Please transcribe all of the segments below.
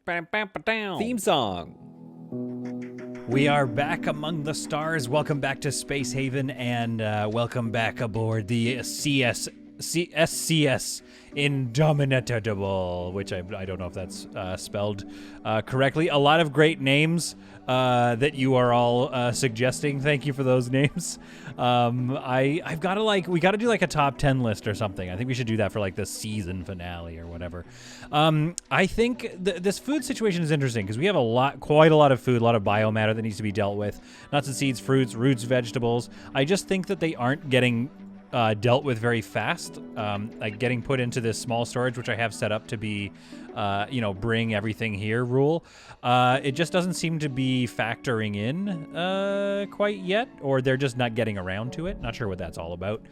Theme song. We are back among the stars. Welcome back to Space Haven, and welcome back aboard the SCS Indomitable, which I don't know if that's spelled correctly. A lot of great names that you are all suggesting. Thank you for those names. I've got to we got to do like a top 10 list or something. I think we should do that for like the season finale or whatever. I think this food situation is interesting because we have quite a lot of food, a lot of biomatter that needs to be dealt with. Nuts and seeds, fruits, roots, vegetables. I just think that they aren't getting dealt with very fast, like getting put into this small storage, which I have set up to be, bring everything here rule. It just doesn't seem to be factoring in quite yet, or they're just not getting around to it. Not sure what that's all about.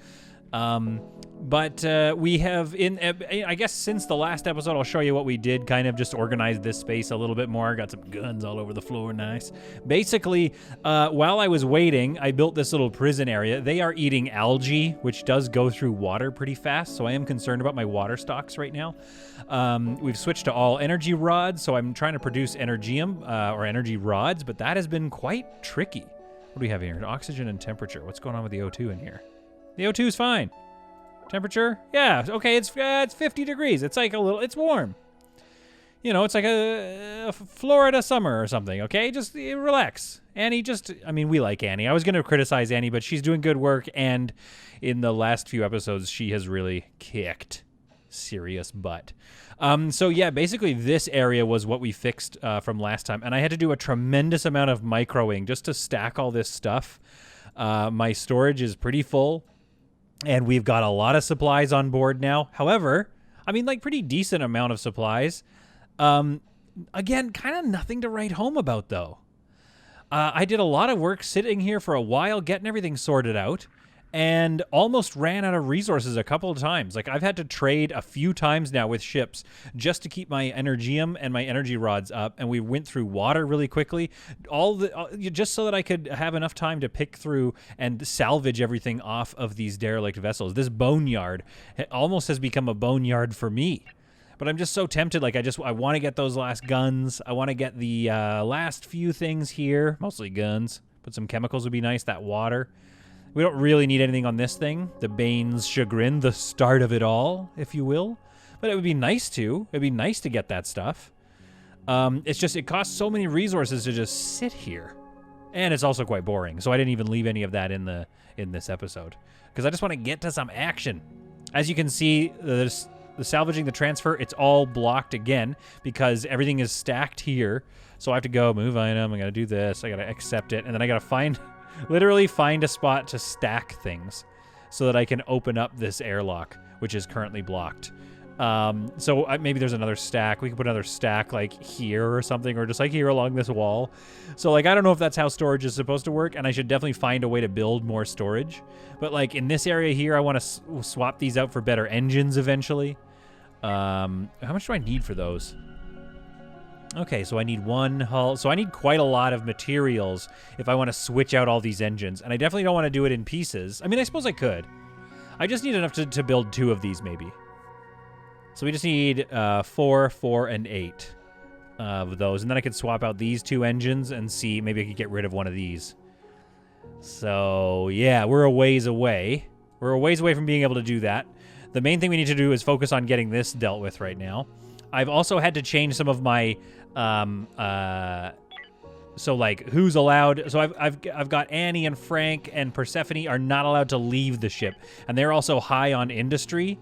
But we have, I guess since the last episode, I'll show you what we did, kind of just organize this space a little bit more. Got some guns all over the floor, nice. Basically, while I was waiting, I built this little prison area. They are eating algae, which does go through water pretty fast, so I am concerned about my water stocks right now. We've switched to all energy rods, so I'm trying to produce energium, or energy rods, but that has been quite tricky. What do we have here? Oxygen and temperature. What's going on with the O2 in here? The O2 is fine. Temperature? Yeah, okay, it's 50 degrees. It's like it's warm. You know, it's like a Florida summer or something, okay? Just relax. Annie we like Annie. I was going to criticize Annie, but she's doing good work, and in the last few episodes, she has really kicked serious butt. So yeah, basically this area was what we fixed from last time, and I had to do a tremendous amount of microing just to stack all this stuff. My storage is pretty full. And we've got a lot of supplies on board now. However, pretty decent amount of supplies. Again, kind of nothing to write home about, though. I did a lot of work sitting here for a while, getting everything sorted out, and almost ran out of resources a couple of times. Like, I've had to trade a few times now with ships just to keep my energium and my energy rods up, and we went through water really quickly, just so that I could have enough time to pick through and salvage everything off of these derelict vessels. This boneyard almost has become a boneyard for me. But I'm just so tempted. Like, I want to get those last guns. I want to get the last few things here, mostly guns. Put some chemicals would be nice, that water. We don't really need anything on this thing. The Bane's chagrin, the start of it all, if you will. But it would be nice to. It'd be nice to get that stuff. It's just, it costs so many resources to just sit here. And it's also quite boring. So I didn't even leave any of that in this episode. Because I just want to get to some action. As you can see, the salvaging, the transfer, it's all blocked again. Because everything is stacked here. So I have to go move item. I got to do this. I got to accept it. And then I got to literally find a spot to stack things so that I can open up this airlock, which is currently blocked. So maybe there's another stack. We can put another stack like here or something, or just like here along this wall. So like, I don't know if that's how storage is supposed to work, and I should definitely find a way to build more storage. But like in this area here, I want to swap these out for better engines eventually. How much do I need for those? Okay, so I need one hull. So I need quite a lot of materials if I want to switch out all these engines. And I definitely don't want to do it in pieces. I mean, I suppose I could. I just need enough to build 2 of these, maybe. So we just need 4, 4, and 8 of those. And then I could swap out these 2 engines and see, maybe I could get rid of one of these. So, yeah, we're a ways away. We're a ways away from being able to do that. The main thing we need to do is focus on getting this dealt with right now. I've also had to change some of my, so like who's allowed. So I've got Annie and Frank and Persephone are not allowed to leave the ship, and they're also high on industry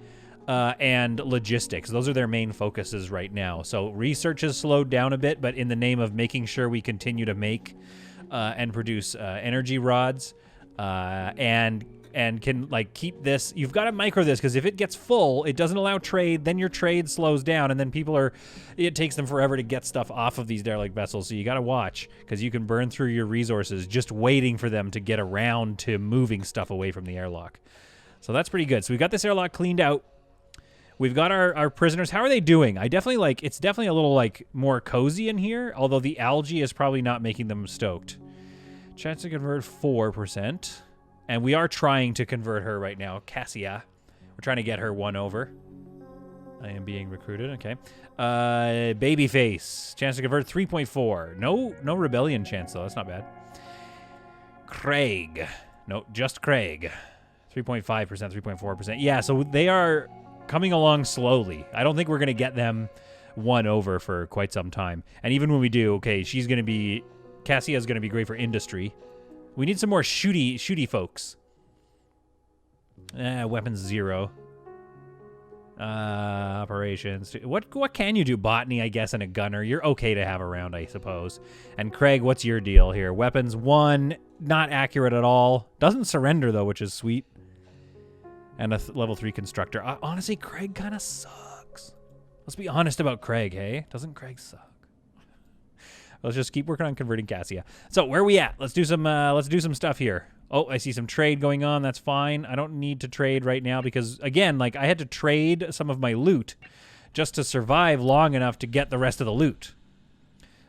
and logistics. Those are their main focuses right now. So research has slowed down a bit, but in the name of making sure we continue to make and produce energy rods and can like keep this. You've got to micro this, because if it gets full, it doesn't allow trade. Then your trade slows down, and then it takes them forever to get stuff off of these derelict vessels. So you got to watch, because you can burn through your resources just waiting for them to get around to moving stuff away from the airlock. So that's pretty good. So we've got this airlock cleaned out. We've got our prisoners. How are they doing? It's definitely a little like more cozy in here, although the algae is probably not making them stoked. Chance to convert 4%. And we are trying to convert her right now, Cassia. We're trying to get her 1 over. I am being recruited, okay. Babyface. Chance to convert 3.4. No rebellion chance, though. That's not bad. Craig. No, just Craig. 3.5%, 3.4%. Yeah, so they are coming along slowly. I don't think we're going to get them won over for quite some time. And even when we do, okay, she's going to be... Cassia's going to be great for industry. We need some more shooty folks. Weapons 0. Operations. What can you do? Botany, I guess, and a gunner. You're okay to have around, I suppose. And Craig, what's your deal here? Weapons 1, not accurate at all. Doesn't surrender, though, which is sweet. And a level 3 constructor. Honestly, Craig kind of sucks. Let's be honest about Craig, hey? Doesn't Craig suck? Let's just keep working on converting Cassia. So where are we at? Let's do some stuff here. Oh, I see some trade going on. That's fine. I don't need to trade right now because, again, like I had to trade some of my loot just to survive long enough to get the rest of the loot.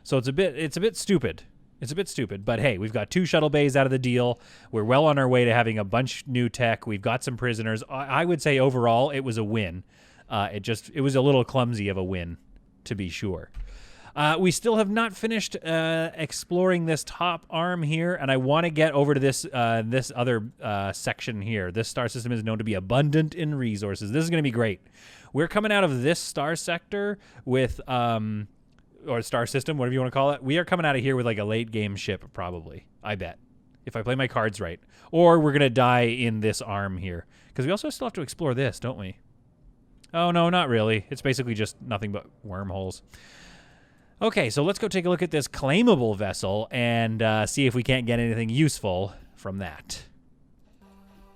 So it's a bit stupid. It's a bit stupid. But hey, we've got 2 shuttle bays out of the deal. We're well on our way to having a bunch new tech. We've got some prisoners. I would say overall it was a win. It was a little clumsy of a win, to be sure. We still have not finished exploring this top arm here, and I want to get over to this other section here. This star system is known to be abundant in resources. This is going to be great. We're coming out of this star sector with, or star system, whatever you want to call it. We are coming out of here with like a late game ship, probably. I bet, if I play my cards right. Or we're going to die in this arm here, because we also still have to explore this, don't we? Oh, no, not really. It's basically just nothing but wormholes. Okay, so let's go take a look at this claimable vessel and see if we can't get anything useful from that.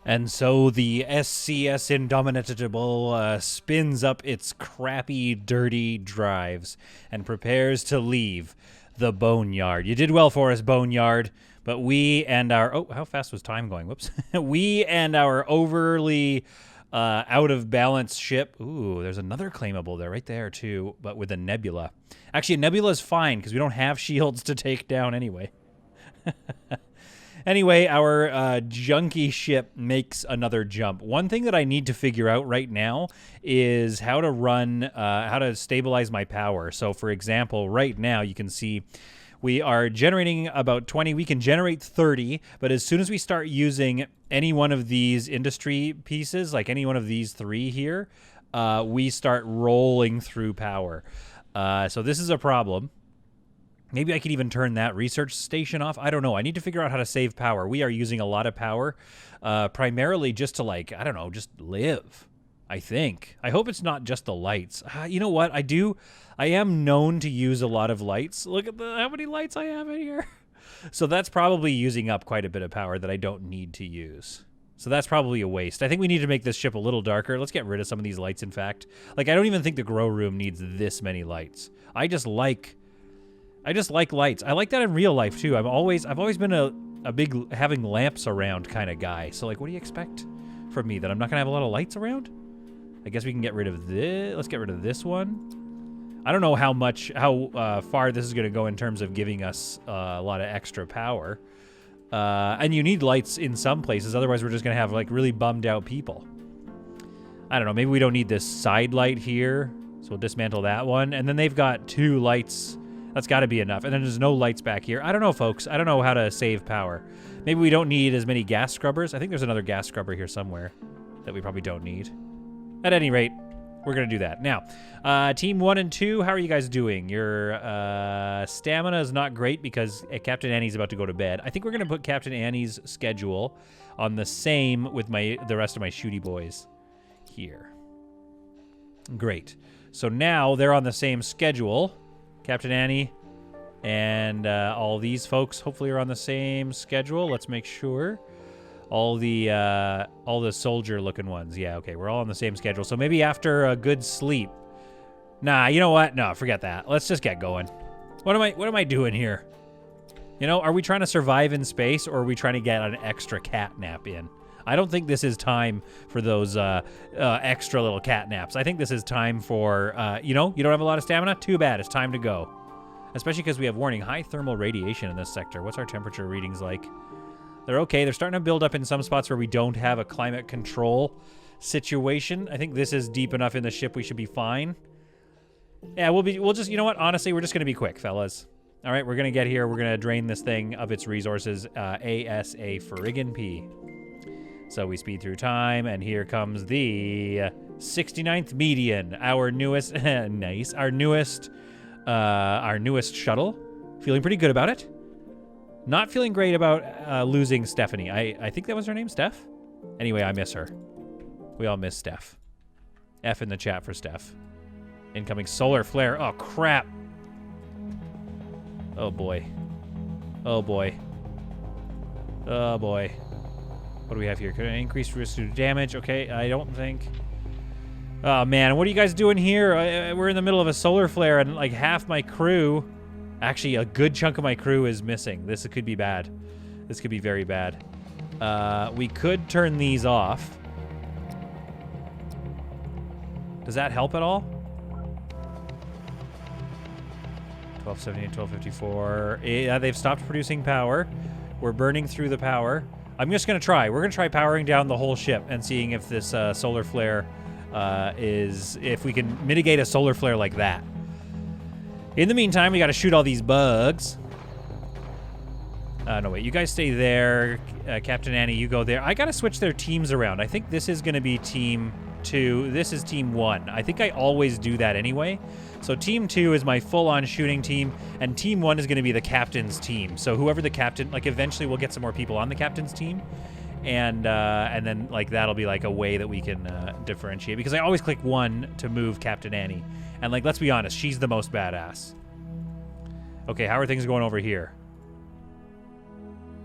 And so the SCS Indomitable spins up its crappy, dirty drives and prepares to leave the Boneyard. You did well for us, Boneyard, but we and our... Oh, how fast was time going? Whoops. We and our overly... out of balance ship. Ooh, there's another claimable there right there too, but with a nebula. Actually, a nebula is fine because we don't have shields to take down anyway. Anyway, our junky ship makes another jump. One thing that I need to figure out right now is how to stabilize my power. So for example, right now you can see we are generating about 20. We can generate 30, but as soon as we start using any one of these industry pieces, like any one of these 3 here, we start rolling through power. So this is a problem. Maybe I could even turn that research station off. I don't know. I need to figure out how to save power. We are using a lot of power, primarily just to, like, I don't know, just live, I think. I hope it's not just the lights. You know what? I am known to use a lot of lights. Look at how many lights I have in here. So that's probably using up quite a bit of power that I don't need to use. So that's probably a waste. I think we need to make this ship a little darker. Let's get rid of some of these lights, in fact. Like, I don't even think the grow room needs this many lights. I just like lights. I like that in real life, too. I've always been a big having lamps around kind of guy. So, like, what do you expect from me? That I'm not going to have a lot of lights around? I guess we can get rid of this. Let's get rid of this one. I don't know how far this is going to go in terms of giving us a lot of extra power. And you need lights in some places, otherwise we're just going to have like really bummed out people. I don't know, maybe we don't need this side light here, so we'll dismantle that one. And then they've got 2 lights. That's got to be enough. And then there's no lights back here. I don't know, folks. I don't know how to save power. Maybe we don't need as many gas scrubbers. I think there's another gas scrubber here somewhere that we probably don't need. At any rate, we're going to do that. Now, Team 1 and 2, how are you guys doing? Your stamina is not great because Captain Annie's about to go to bed. I think we're going to put Captain Annie's schedule on the same with the rest of my shooty boys here. Great. So now they're on the same schedule. Captain Annie and all these folks hopefully are on the same schedule. Let's make sure. All the soldier-looking ones. Yeah, okay, we're all on the same schedule. So maybe after a good sleep. Nah, you know what? No, forget that. Let's just get going. What am I doing here? You know, are we trying to survive in space, or are we trying to get an extra cat nap in? I don't think this is time for those extra little cat naps. I think this is time for, you know, you don't have a lot of stamina? Too bad. It's time to go. Especially because we have warning, high thermal radiation in this sector. What's our temperature readings like? They're okay. They're starting to build up in some spots where we don't have a climate control situation. I think this is deep enough in the ship we should be fine. Yeah, we'll just, you know what? Honestly, we're just going to be quick, fellas. All right, we're going to get here. We're going to drain this thing of its resources ASA friggin' P. So we speed through time, and here comes the 69th median, our newest, nice, our newest shuttle. Feeling pretty good about it. Not feeling great about losing Stephanie. I think that was her name, Steph? Anyway, I miss her. We all miss Steph. F in the chat for Steph. Incoming solar flare. Oh, crap. Oh, boy. Oh, boy. Oh, boy. What do we have here? Could I increase risk to damage? Okay, I don't think. Oh, man. What are you guys doing here? We're in the middle of a solar flare, and like half my crew... Actually, a good chunk of my crew is missing. This could be bad. This could be very bad. We could turn these off. Does that help at all? 1278, 1254. Yeah, they've stopped producing power. We're burning through the power. I'm just going to try. We're going to try powering down the whole ship and seeing if this solar flare if we can mitigate a solar flare like that. In the meantime, we got to shoot all these bugs. No, wait. You guys stay there. Captain Annie, you go there. I got to switch their teams around. I think this is going to be Team 2. This is Team 1. I think I always do that anyway. So Team 2 is my full-on shooting team, and Team 1 is going to be the captain's team. So whoever the captain... Like, eventually we'll get some more people on the captain's team. And then, like, that'll be, like, a way that we can differentiate. Because I always click 1 to move Captain Annie. And, like, let's be honest, she's the most badass. Okay, how are things going over here?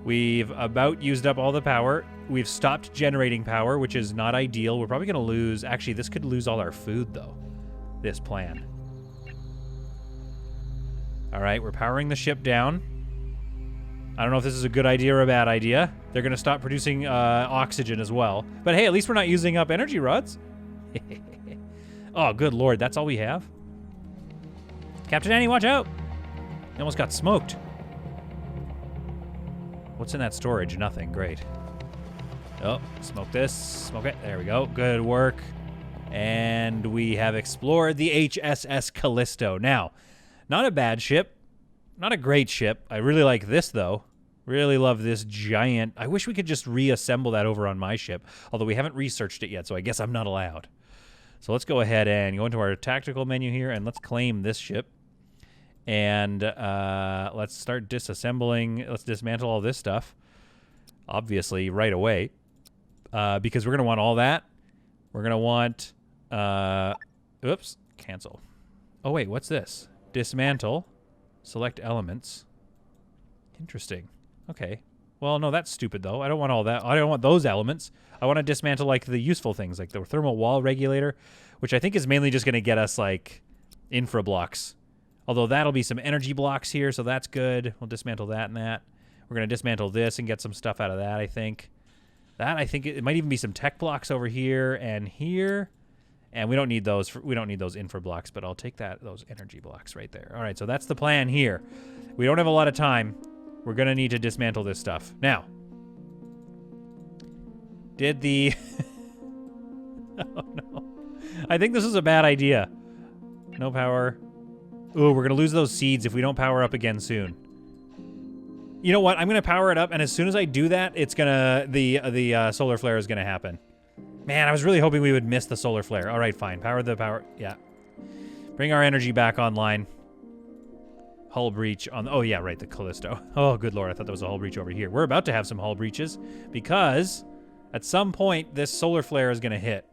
We've about used up all the power. We've stopped generating power, which is not ideal. We're probably going to lose... Actually, this could lose all our food, though. This plan. All right, we're powering the ship down. I don't know if this is a good idea or a bad idea. They're going to stop producing oxygen as well. But, hey, at least we're not using up energy rods. Oh, good lord, that's all we have? Captain Annie, watch out! You almost got smoked. What's in that storage? Nothing. Great. Oh, smoke this. Smoke it. There we go. Good work. And we have explored the HSS Callisto. Now, not a bad ship. Not a great ship. I really like this, though. Really love this giant... I wish we could just reassemble that over on my ship. Although we haven't researched it yet, so I guess I'm not allowed. So let's go ahead and go into our tactical menu here, and let's claim this ship. And let's start disassembling. Let's dismantle all this stuff. Obviously, right away. Because we're going to want all that. We're going to want... oops. Cancel. Oh, wait. What's this? Dismantle. Select elements. Interesting. Okay. Well, no, that's stupid, though. I don't want all that. I don't want those elements. I want to dismantle, like, the useful things, like the thermal wall regulator, which I think is mainly just going to get us, like, infra blocks. Although that'll be some energy blocks here, so that's good. We'll dismantle that and that. We're going to dismantle this and get some stuff out of that, I think. That, I think, it might even be some tech blocks over here and here. And we don't need those. We don't need those infra blocks, but I'll take those energy blocks right there. All right, so that's the plan here. We don't have a lot of time. We're going to need to dismantle this stuff. Now, did the... oh, no. I think this is a bad idea. No power. Ooh, we're going to lose those seeds if we don't power up again soon. You know what? I'm going to power it up, and as soon as I do that, it's going to... The solar flare is going to happen. Man, I was really hoping we would miss the solar flare. All right, fine. Power the power. Yeah. Bring our energy back online. Hull breach on... Oh, yeah, right, the Callisto. Oh, good lord, I thought there was a hull breach over here. We're about to have some hull breaches because at some point this solar flare is going to hit.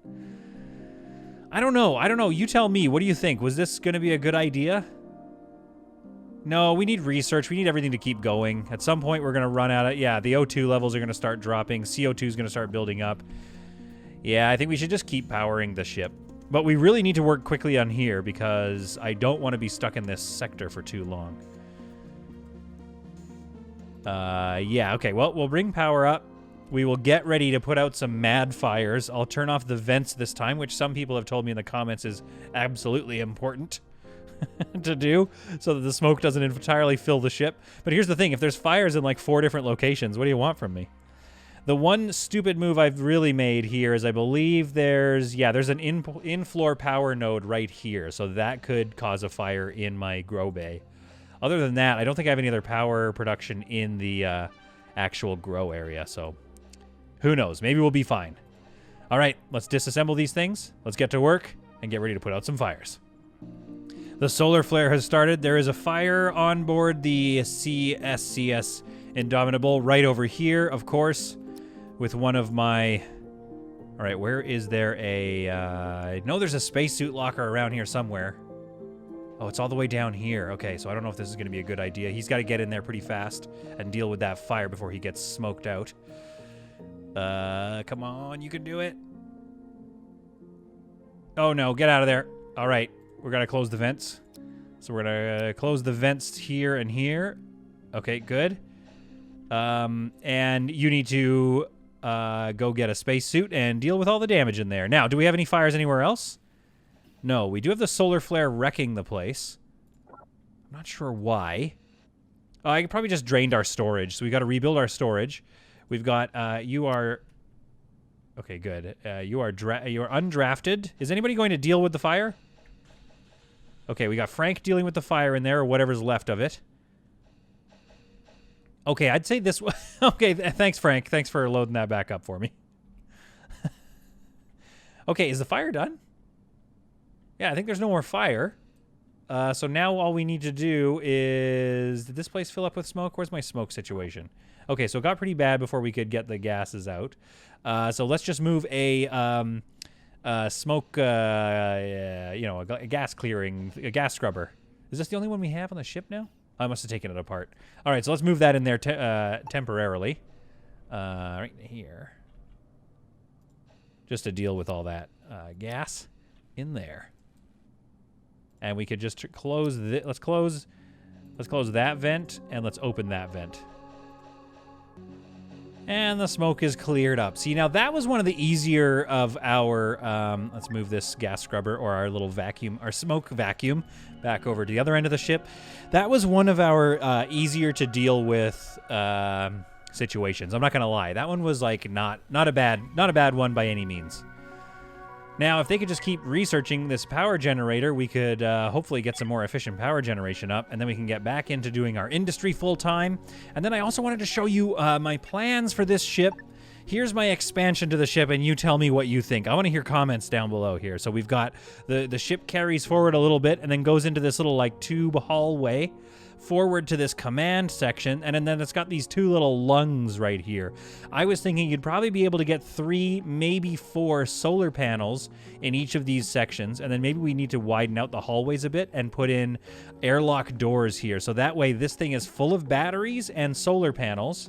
I don't know. I don't know. You tell me. What do you think? Was this going to be a good idea? No, we need research. We need everything to keep going. At some point, we're going to run out of... Yeah, the O2 levels are going to start dropping. CO2 is going to start building up. Yeah, I think we should just keep powering the ship. But we really need to work quickly on here because I don't want to be stuck in this sector for too long. Yeah, okay. Well, we'll bring power up. We will get ready to put out some mad fires. I'll turn off the vents this time, which some people have told me in the comments is absolutely important to do so that the smoke doesn't entirely fill the ship. But here's the thing. If there's fires in like 4 different locations, what do you want from me? The one stupid move I've really made here is I believe there's an in-floor power node right here, so that could cause a fire in my grow bay. Other than that, I don't think I have any other power production in the actual grow area, so who knows? Maybe we'll be fine. All right, let's disassemble these things. Let's get to work and get ready to put out some fires. The solar flare has started. There is a fire on board the CSCS Indomitable right over here, of course, with one of my... All right, where is there a... I know there's a spacesuit locker around here somewhere. Oh, it's all the way down here. Okay, so I don't know if this is going to be a good idea. He's got to get in there pretty fast and deal with that fire before he gets smoked out. Come on, you can do it. Oh, no, get out of there. All right, we're going to close the vents. So we're going to close the vents here and here. Okay, good. And you need to go get a spacesuit and deal with all the damage in there. Now, do we have any fires anywhere else? No, we do have the solar flare wrecking the place. I'm not sure why. I probably just drained our storage, so we got to rebuild our storage. We've got, you are... Okay, good. You are undrafted. Is anybody going to deal with the fire? Okay, we got Frank dealing with the fire in there, or whatever's left of it. Okay, I'd say this... Okay, thanks, Frank. Thanks for loading that back up for me. Okay, is the fire done? Yeah, I think there's no more fire. So now all we need to do is... Did this place fill up with smoke? Where's my smoke situation? Okay, so it got pretty bad before we could get the gases out. So let's just move a smoke, you know, a gas clearing, a gas scrubber. Is this the only one we have on the ship now? I must have taken it apart. All right, so let's move that in there temporarily. Right here. Just to deal with all that gas in there. And we could just close let's close that vent, and let's open that vent. And the smoke is cleared up. See, now that was one of the easier of our, let's move this gas scrubber, or our little vacuum, our smoke vacuum, back over to the other end of the ship. That was one of our easier to deal with situations. I'm not gonna lie. That one was like not a bad one by any means. Now, if they could just keep researching this power generator, we could hopefully get some more efficient power generation up, and then we can get back into doing our industry full-time. And then I also wanted to show you my plans for this ship. Here's my expansion to the ship, and you tell me what you think. I want to hear comments down below here. So we've got the ship carries forward a little bit and then goes into this little, like, tube hallway forward to this command section, and then it's got these two little lungs right here. I was thinking you'd probably be able to get 3, maybe 4 solar panels in each of these sections, and then maybe we need to widen out the hallways a bit and put in airlock doors here, so that way this thing is full of batteries and solar panels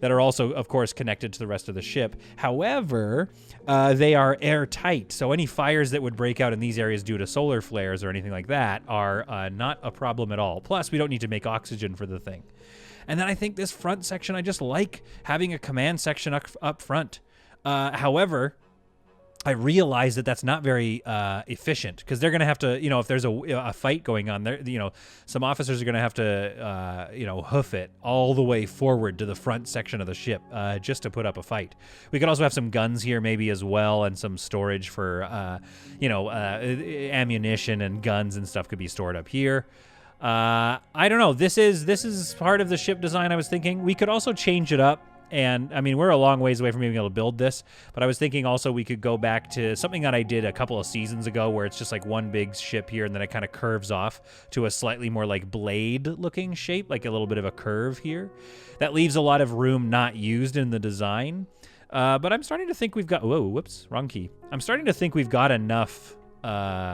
that are also, of course, connected to the rest of the ship. However, they are airtight, so any fires that would break out in these areas due to solar flares or anything like that are not a problem at all. Plus, we don't need to make oxygen for the thing. And then I think this front section, I just like having a command section up front. However, I realize that that's not very efficient, because they're going to have to, you know, if there's a fight going on there, you know, some officers are going to have to, you know, hoof it all the way forward to the front section of the ship just to put up a fight. We could also have some guns here maybe as well, and some storage for, you know, ammunition and guns and stuff could be stored up here. I don't know. This is part of the ship design I was thinking. We could also change it up. And, I mean, we're a long ways away from being able to build this, but I was thinking also we could go back to something that I did a couple of seasons ago, where it's just like one big ship here, and then it kind of curves off to a slightly more like blade-looking shape, like a little bit of a curve here. That leaves a lot of room not used in the design. But I'm starting to think we've got... Whoa, whoops, wrong key. I'm starting to think we've got enough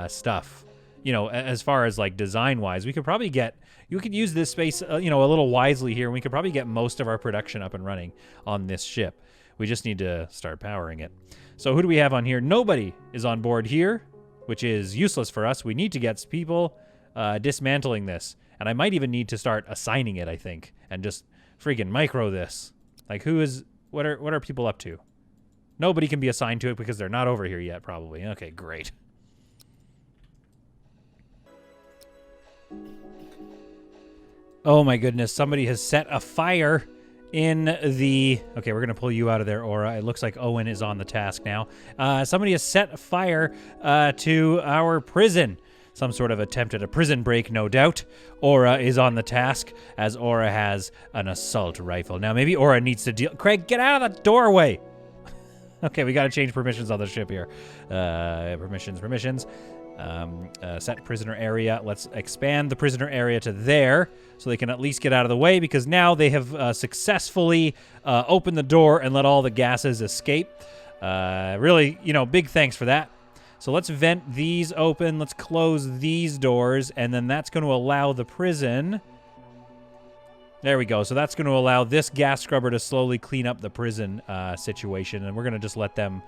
stuff. You know, as far as like design-wise, we could probably get... You could use this space, you know, a little wisely here, and we could probably get most of our production up and running on this ship. We just need to start powering it. So who do we have on here? Nobody is on board here, which is useless for us. We need to get people dismantling this. And I might even need to start assigning it, I think, and just freaking micro this. Like, what are people up to? Nobody can be assigned to it because they're not over here yet, probably. Okay, great. Oh my goodness, somebody has set a fire in the... Okay, we're going to pull you out of there, Aura. It looks like Owen is on the task now. Somebody has set fire to our prison. Some sort of attempt at a prison break, no doubt. Aura is on the task, as Aura has an assault rifle. Now, maybe Aura needs to deal... Craig, get out of the doorway! Okay, we got to change permissions on the ship here. Permissions. Set prisoner area. Let's expand the prisoner area to there so they can at least get out of the way, because now they have successfully opened the door and let all the gases escape. Really, big thanks for that. So let's vent these open. Let's close these doors, and then that's going to allow the prison... There we go. So that's going to allow this gas scrubber to slowly clean up the prison situation, and we're going to just let them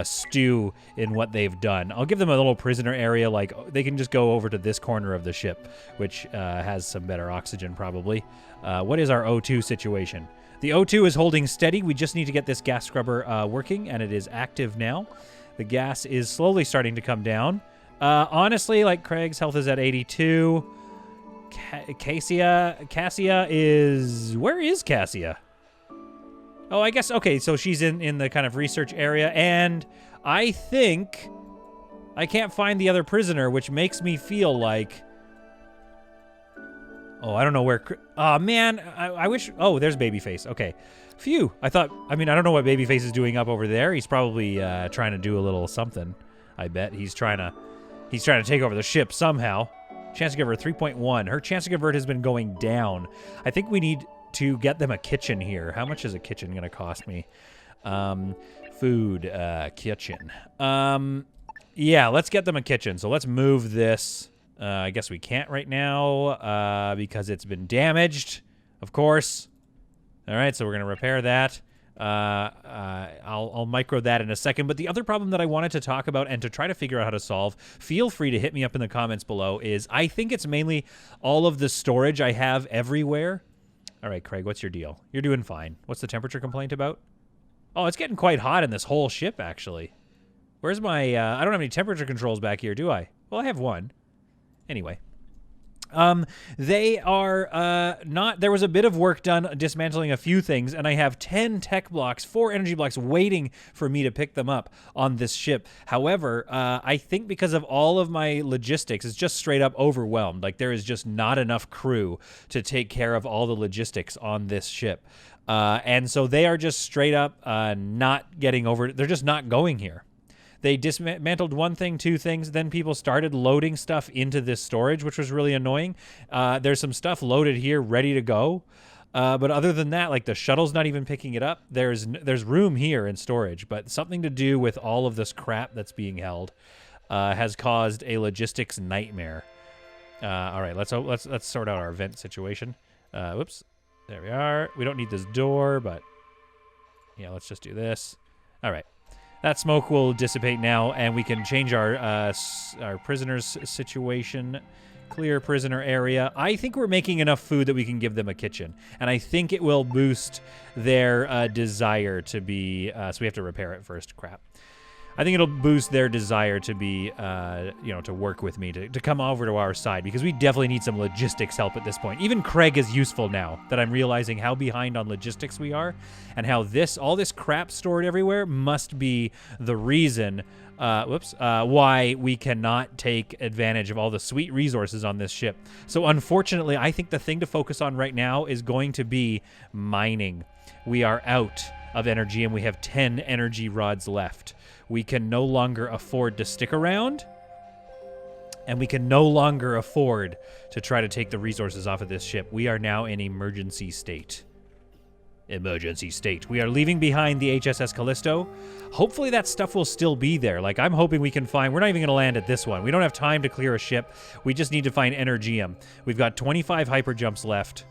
stew in what they've done. I'll give them a little prisoner area, like they can just go over to this corner of the ship, which has some better oxygen probably. What is our O2 situation? The O2 is holding steady. We just need to get this gas scrubber working, and it is active now. The gas is slowly starting to come down. Honestly, like Craig's health is at 82. Cassia is... Where is Cassia? Oh, I guess... Okay, so she's in the kind of research area, and I think I can't find the other prisoner, which makes me feel like... Oh, I don't know where... Oh, man, I wish... Oh, there's Babyface. Okay. Phew. I thought... I mean, I don't know what Babyface is doing up over there. He's probably trying to do a little something. I bet. He's trying to take over the ship somehow. Chance to convert 3.1. Her chance to convert has been going down. I think we need to get them a kitchen here. How much is a kitchen going to cost me? Food, kitchen. Yeah, let's get them a kitchen. So let's move this. I guess we can't right now because it's been damaged, of course. All right, so we're going to repair that. I'll micro that in a second. But the other problem that I wanted to talk about and to try to figure out how to solve, feel free to hit me up in the comments below, is I think it's mainly all of the storage I have everywhere. All right, Craig, what's your deal? You're doing fine. What's the temperature complaint about? Oh, it's getting quite hot in this whole ship, actually. Where's my... I don't have any temperature controls back here, do I? Well, I have one. Anyway. They are not... There was a bit of work done dismantling a few things, and I have 10 tech blocks, 4 energy blocks waiting for me to pick them up on this ship. However, I think because of all of my logistics, it's just straight up overwhelmed. Like, there is just not enough crew to take care of all the logistics on this ship. And so they are just straight up not getting over... They're just not going here. They dismantled one thing, two things, then people started loading stuff into this storage, which was really annoying. There's some stuff loaded here, ready to go. But other than that, like the shuttle's not even picking it up. There's room here in storage, but something to do with all of this crap that's being held has caused a logistics nightmare. All right, let's sort out our vent situation. Whoops, there we are. We don't need this door, but yeah, let's just do this. All right. That smoke will dissipate now, and we can change our prisoners' situation. Clear prisoner area. I think we're making enough food that we can give them a kitchen, and I think it will boost their desire to be... so we have to repair it first. Crap. I think it'll boost their desire to be, to work with me, to come over to our side, because we definitely need some logistics help at this point. Even Craig is useful now that I'm realizing how behind on logistics we are, and how all this crap stored everywhere must be the reason, why we cannot take advantage of all the sweet resources on this ship. So unfortunately, I think the thing to focus on right now is going to be mining. We are out of energy, and we have 10 energy rods left. We can no longer afford to stick around, and we can no longer afford to try to take the resources off of this ship. We are now in emergency state. Emergency state. We are leaving behind the HSS Callisto. Hopefully that stuff will still be there. Like, I'm hoping we can find... We're not even going to land at this one. We don't have time to clear a ship. We just need to find Energium. We've got 25 hyper jumps left.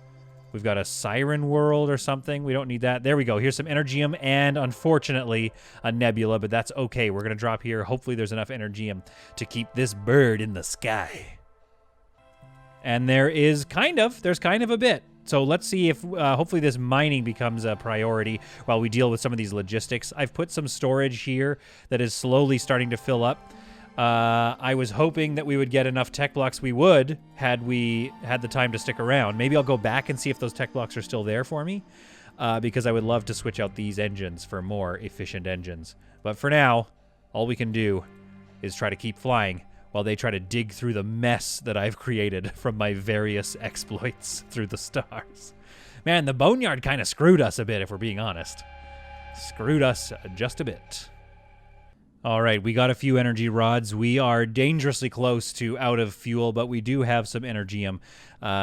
We've got a Siren World or something. We don't need that. There we go. Here's some Energium and, unfortunately, a Nebula, but that's okay. We're going to drop here. Hopefully there's enough Energium to keep this bird in the sky. And there's kind of a bit. So let's see if hopefully this mining becomes a priority while we deal with some of these logistics. I've put some storage here that is slowly starting to fill up. I was hoping that we would get enough tech blocks. We would, had we had the time to stick around. Maybe I'll go back and see if those tech blocks are still there for me. because I would love to switch out these engines for more efficient engines. But for now, all we can do is try to keep flying while they try to dig through the mess that I've created from my various exploits through the stars. Man, the boneyard kind of screwed us a bit, if we're being honest. Screwed us just a bit. All right, we got a few energy rods. We are dangerously close to out of fuel, but we do have some energium,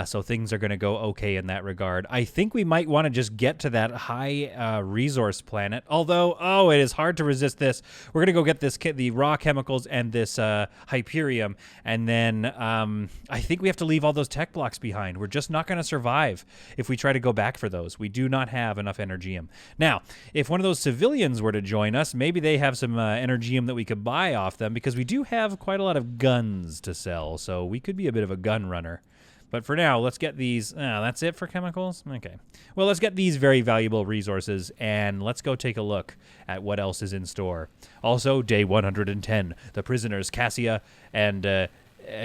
so things are going to go okay in that regard. I think we might want to just get to that high resource planet, although, it is hard to resist this. We're going to go get the raw chemicals and this Hyperium, and then I think we have to leave all those tech blocks behind. We're just not going to survive if we try to go back for those. We do not have enough energium. Now, if one of those civilians were to join us, maybe they have some energium that we could buy off them, because we do have quite a lot of guns to sell, so we could be a bit of a gun runner. But for now, let's get these. That's it for chemicals? Okay. Well, let's get these very valuable resources, and let's go take a look at what else is in store. Also, day 110. The prisoners, Cassia and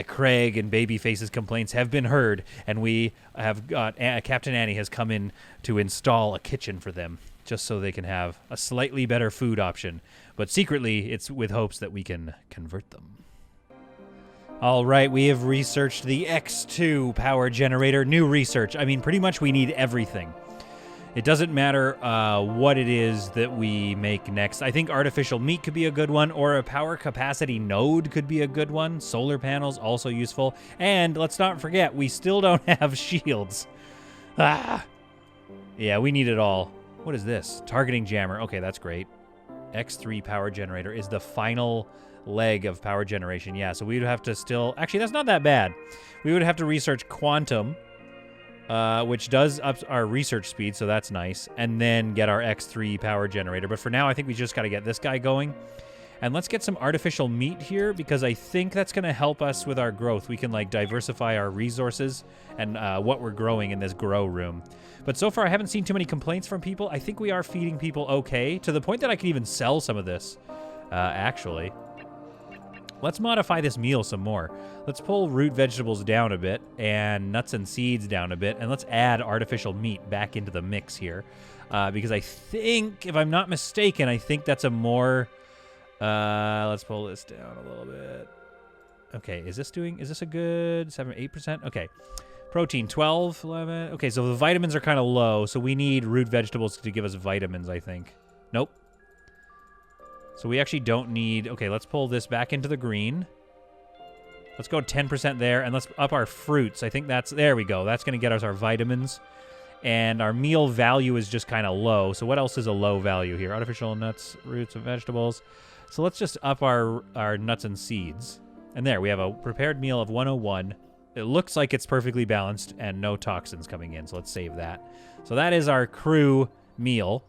Craig and Babyface's complaints have been heard, and we have got Captain Annie has come in to install a kitchen for them, just so they can have a slightly better food option. But secretly, it's with hopes that we can convert them. All right, we have researched the X2 power generator. New research. I mean, pretty much we need everything. It doesn't matter what it is that we make next. I think artificial meat could be a good one, or a power capacity node could be a good one. Solar panels, also useful. And let's not forget, we still don't have shields. Yeah, we need it all. What is this? Targeting jammer. Okay, that's great. X3 power generator is the final leg of power generation. Yeah, so we would have to still... Actually, that's not that bad. We would have to research quantum, which does up our research speed, so that's nice, and then get our X3 power generator. But for now, I think we just got to get this guy going. And let's get some artificial meat here, because I think that's going to help us with our growth. We can, like, diversify our resources and what we're growing in this grow room. But so far, I haven't seen too many complaints from people. I think we are feeding people okay, to the point that I could even sell some of this, actually. Let's modify this meal some more. Let's pull root vegetables down a bit and nuts and seeds down a bit, and let's add artificial meat back into the mix here. Because I think, if I'm not mistaken, I think that's a more... let's pull this down a little bit. Okay, is this a good 8%? Okay. Protein 12, 11. Okay, so the vitamins are kind of low, so we need root vegetables to give us vitamins, I think. Nope. So we actually don't need... Okay, let's pull this back into the green. Let's go 10% there, and let's up our fruits. I think that's... There we go. That's going to get us our vitamins. And our meal value is just kind of low. So what else is a low value here? Artificial nuts, roots, and vegetables. So let's just up our nuts and seeds. And there, we have a prepared meal of 101. It looks like it's perfectly balanced and no toxins coming in, so let's save that. So that is our crew meal.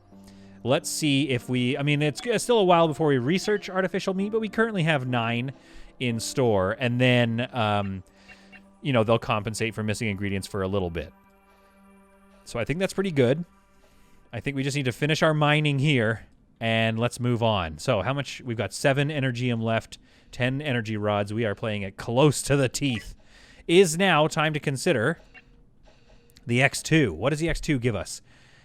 Let's see if we... I mean, it's still a while before we research artificial meat, but we currently have 9 in store, and then, you know, they'll compensate for missing ingredients for a little bit. So I think that's pretty good. I think we just need to finish our mining here, and let's move on. So how much? We've got 7 energium left, 10 energy rods. We are playing it close to the teeth. Is now time to consider the X2. What does the X2 give us?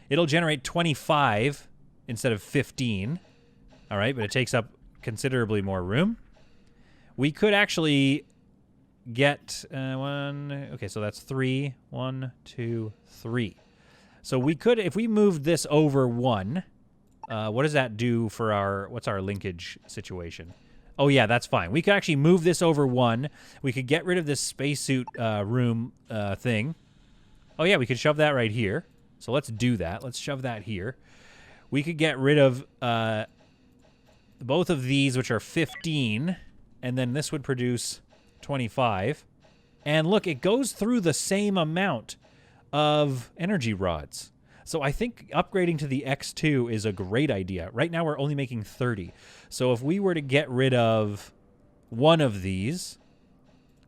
It'll generate 25 instead of 15. All right, but it takes up considerably more room. We could actually get one. Okay, so that's 3. 1, 2, 3. So we could, if we moved this over 1, what does that do for our, what's our linkage situation? Oh, yeah, that's fine. We could actually move this over 1. We could get rid of this spacesuit room thing. Oh, yeah, we could shove that right here. So let's do that. Let's shove that here. We could get rid of both of these, which are 15, and then this would produce 25. And look, it goes through the same amount of energy rods. So I think upgrading to the X2 is a great idea. Right now we're only making 30. So if we were to get rid of one of these,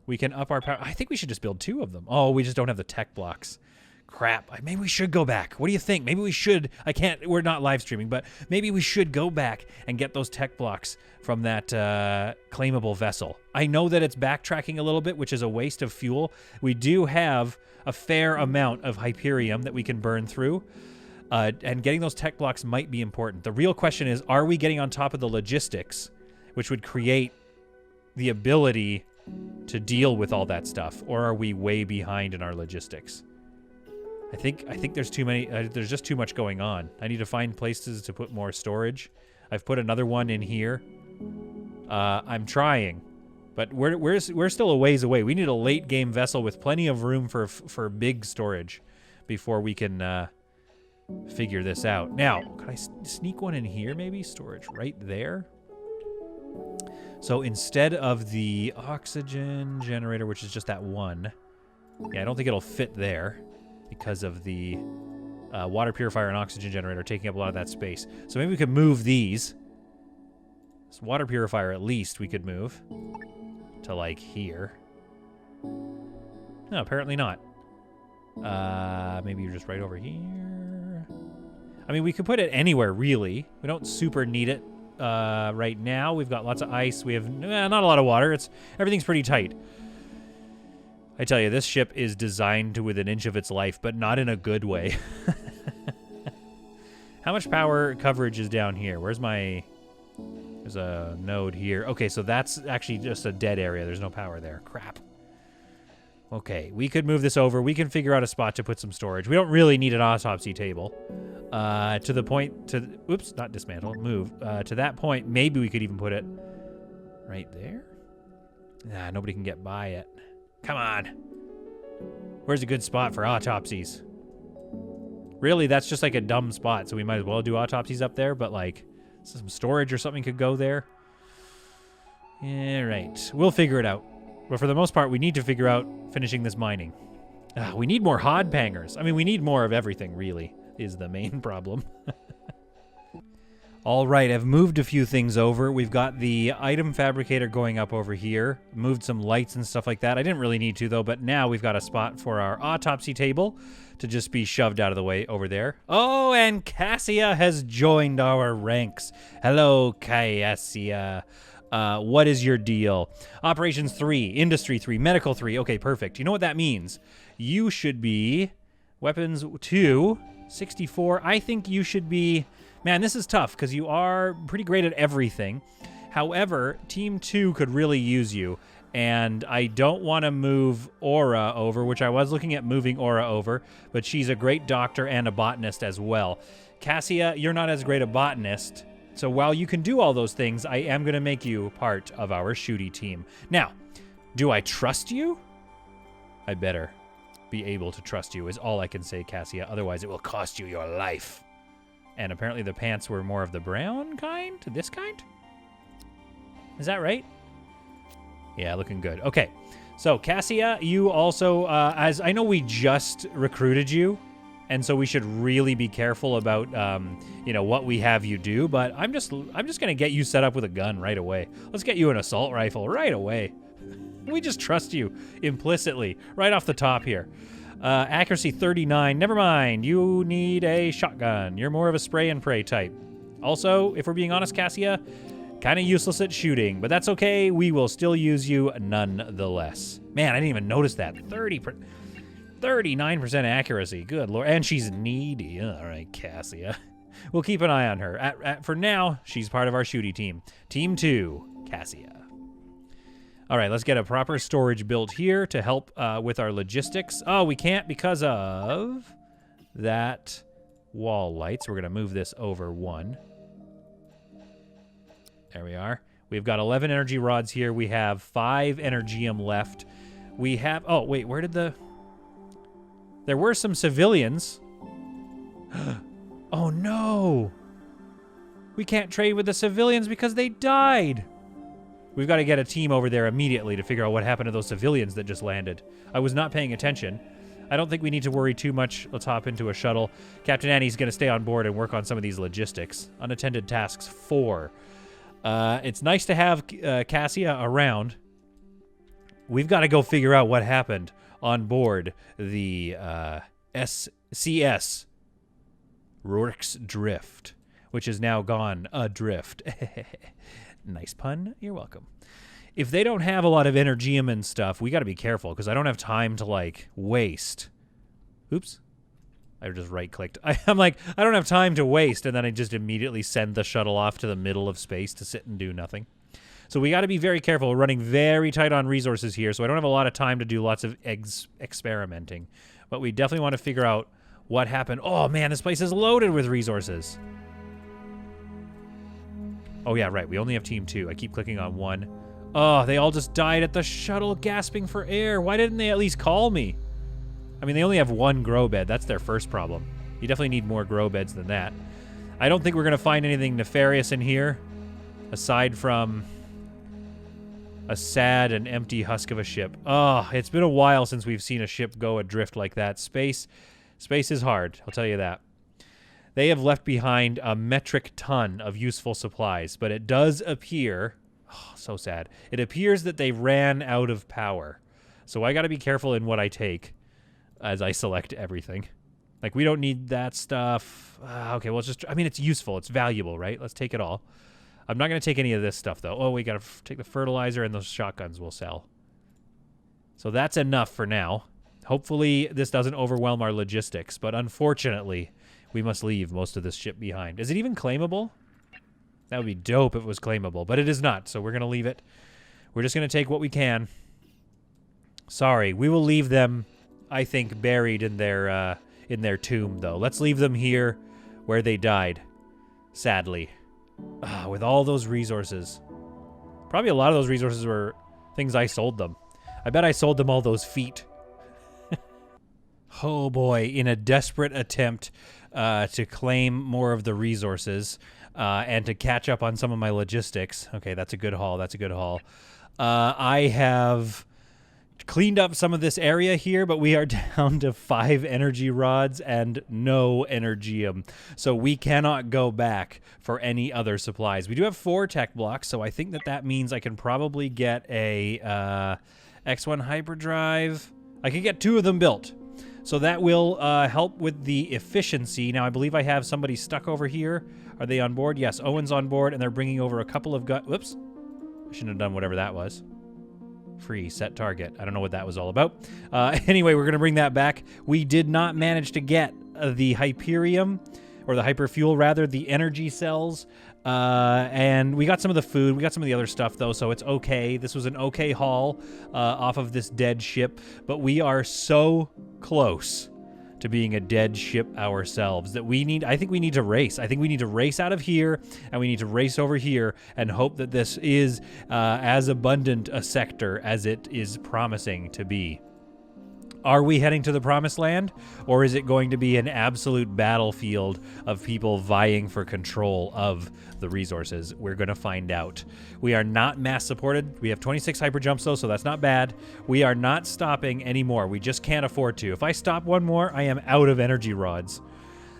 we can up our power. I think we should just build 2 of them. Oh, we just don't have the tech blocks. Crap. Maybe we should go back. What do you think? Maybe we should. We're not live streaming, but maybe we should go back and get those tech blocks from that claimable vessel. I know that it's backtracking a little bit, which is a waste of fuel. We do have a fair amount of Hyperium that we can burn through. And getting those tech blocks might be important. The real question is, are we getting on top of the logistics, which would create the ability to deal with all that stuff, or are we way behind in our logistics? I think there's too many. There's just too much going on. I need to find places to put more storage. I've put another one in here. I'm trying, but we're still a ways away. We need a late game vessel with plenty of room for big storage before we can figure this out. Now, can I sneak one in here? Maybe storage right there. So instead of the oxygen generator, which is just that one, yeah, I don't think it'll fit there because of the water purifier and oxygen generator taking up a lot of that space. So maybe we could move these. This water purifier, at least, we could move to, like, here. No, apparently not. Maybe you're just right over here. I mean, we could put it anywhere, really. We don't super need it. Right now we've got lots of ice. We have not a lot of water. Everything's pretty tight. I tell you, this ship is designed to within an inch of its life, but not in a good way. How much power coverage is down here? There's a node here. Okay, so that's actually just a dead area. There's no power there. Crap. Okay, we could move this over. We can figure out a spot to put some storage. We don't really need an autopsy table. To the point oops, not dismantle, move. To that point, maybe we could even put it right there. Nah, nobody can get by it. Come on. Where's a good spot for autopsies? Really, that's just like a dumb spot, so we might as well do autopsies up there, but like some storage or something could go there. Yeah, right. We'll figure it out. But for the most part, we need to figure out finishing this mining. We need more hod pangers. I mean, we need more of everything, really, is the main problem. All right, I've moved a few things over. We've got the item fabricator going up over here. Moved some lights and stuff like that. I didn't really need to, though, but now we've got a spot for our autopsy table to just be shoved out of the way over there. Oh, and Cassia has joined our ranks. Hello, Cassia. What is your deal? Operations 3, Industry 3, Medical 3. Okay, perfect. You know what that means? You should be Weapons 2, 64. I think you should be... Man, this is tough because you are pretty great at everything. However, Team 2 could really use you. And I don't want to move Aura over, which I was looking at moving Aura over, but she's a great doctor and a botanist as well. Cassia, you're not as great a botanist. So while you can do all those things, I am going to make you part of our shooty team. Now, do I trust you? I better be able to trust you is all I can say, Cassia. Otherwise, it will cost you your life. And apparently the pants were more of the brown kind? This kind? Is that right? Yeah, looking good. Okay. So, Cassia, you also, as I know we just recruited you, and so we should really be careful about, what we have you do. But I'm just gonna get you set up with a gun right away. Let's get you an assault rifle right away. We just trust you implicitly right off the top here. Accuracy 39. Never mind. You need a shotgun. You're more of a spray and pray type. Also, if we're being honest, Cassia, kind of useless at shooting, but that's okay. We will still use you nonetheless. Man, I didn't even notice that. 39% accuracy. Good Lord. And she's needy. All right, Cassia. We'll keep an eye on her. For now, she's part of our shooty team. Team 2, Cassia. All right, let's get a proper storage built here to help with our logistics. Oh, we can't because of that wall light. So we're going to move this over one. There we are. We've got 11 energy rods here. We have 5 energium left. We have... Oh, wait, where did the... There were some civilians. Oh, no. We can't trade with the civilians because they died. We've got to get a team over there immediately to figure out what happened to those civilians that just landed. I was not paying attention. I don't think we need to worry too much. Let's hop into a shuttle. Captain Annie's going to stay on board and work on some of these logistics. Unattended tasks 4. It's nice to have Cassia around. We've got to go figure out what happened on board the SCS Rourke's Drift, which is now gone adrift. Nice pun. You're welcome. If they don't have a lot of energium and stuff, we got to be careful because I don't have time to, like, waste. Oops. I just right-clicked. I'm like, I don't have time to waste, and then I just immediately send the shuttle off to the middle of space to sit and do nothing. So we got to be very careful. We're running very tight on resources here, so I don't have a lot of time to do lots of experimenting. But we definitely want to figure out what happened. Oh, man, this place is loaded with resources. Oh, yeah, right. We only have team 2. I keep clicking on 1. Oh, they all just died at the shuttle gasping for air. Why didn't they at least call me? I mean, they only have 1 grow bed. That's their first problem. You definitely need more grow beds than that. I don't think we're going to find anything nefarious in here, aside from a sad and empty husk of a ship. Oh, it's been a while since we've seen a ship go adrift like that. Space is hard, I'll tell you that. They have left behind a metric ton of useful supplies, but it does appear, oh, so sad, it appears that they ran out of power. So I got to be careful in what I take as I select everything. Like, we don't need that stuff. Okay, well, I mean, it's useful. It's valuable, right? Let's take it all. I'm not going to take any of this stuff, though. Oh, we got to take the fertilizer, and those shotguns will sell. So that's enough for now. Hopefully, this doesn't overwhelm our logistics, but unfortunately, we must leave most of this ship behind. Is it even claimable? That would be dope if it was claimable, but it is not, so we're going to leave it. We're just going to take what we can. Sorry, we will leave them, I think, buried in their tomb, though. Let's leave them here where they died, sadly. With all those resources. Probably a lot of those resources were things I sold them. I bet I sold them all those feet. Oh boy, in a desperate attempt to claim more of the resources and to catch up on some of my logistics. Okay, that's a good haul. That's a good haul. I have cleaned up some of this area here, but we are down to 5 energy rods and no energium. So we cannot go back for any other supplies. We do have 4 tech blocks, so I think that means I can probably get a X1 hyperdrive. I can get 2 of them built. So that will help with the efficiency. Now, I believe I have somebody stuck over here. Are they on board? Yes, Owen's on board, and they're bringing over a couple of whoops. I shouldn't have done whatever that was. Free set target. I don't know what that was all about. Anyway, we're going to bring that back. We did not manage to get the Hyperium, or the Hyperfuel rather, the energy cells. And we got some of the food. We got some of the other stuff, though, so it's okay. This was an okay haul off of this dead ship, but we are so close to being a dead ship ourselves that I think we need to race. I think we need to race out of here, and we need to race over here and hope that this is as abundant a sector as it is promising to be. Are we heading to the promised land, or is it going to be an absolute battlefield of people vying for control of the resources? We're going to find out. We are not mass supported. We have 26 hyper jumps, though, so that's not bad. We are not stopping anymore. We just can't afford to. If I stop one more, I am out of energy rods.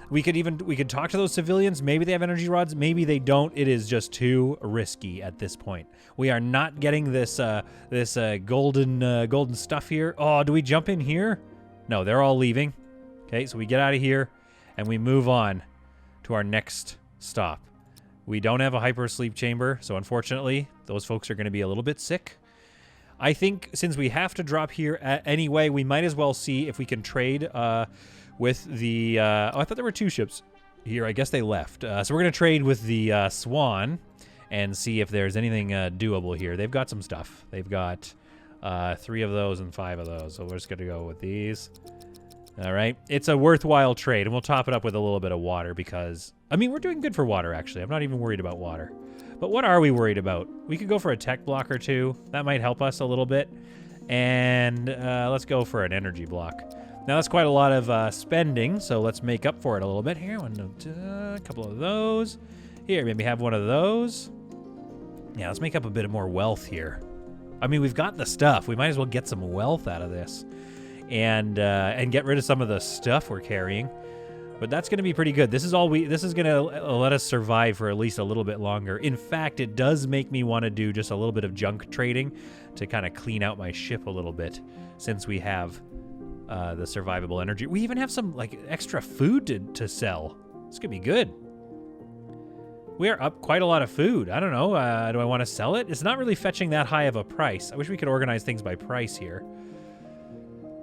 We could talk to those civilians. Maybe they have energy rods. Maybe they don't. It is just too risky at this point. We are not getting this golden stuff here. Oh, do we jump in here? No, they're all leaving. Okay, so we get out of here and we move on to our next stop. We don't have a hyper sleep chamber, so unfortunately, those folks are going to be a little bit sick. I think since we have to drop here anyway, we might as well see if we can trade with the... oh, I thought there were 2 ships here. I guess they left. So we're going to trade with the Swan and see if there's anything doable here. They've got some stuff. They've got 3 of those and 5 of those. So we're just going to go with these. All right. It's a worthwhile trade, and we'll top it up with a little bit of water because... I mean, we're doing good for water, actually. I'm not even worried about water. But what are we worried about? We could go for a tech block or 2. That might help us a little bit. And let's go for an energy block. Now, that's quite a lot of spending, so let's make up for it a little bit. Here, a couple of those. Here, maybe have one of those. Yeah, let's make up a bit more wealth here. I mean, we've got the stuff. We might as well get some wealth out of this and get rid of some of the stuff we're carrying. But that's going to be pretty good. This is going to let us survive for at least a little bit longer. In fact, it does make me want to do just a little bit of junk trading to kind of clean out my ship a little bit since we have the survivable energy. We even have some like extra food to sell. This could be good. We are up quite a lot of food. I don't know. Do I want to sell it? It's not really fetching that high of a price. I wish we could organize things by price here.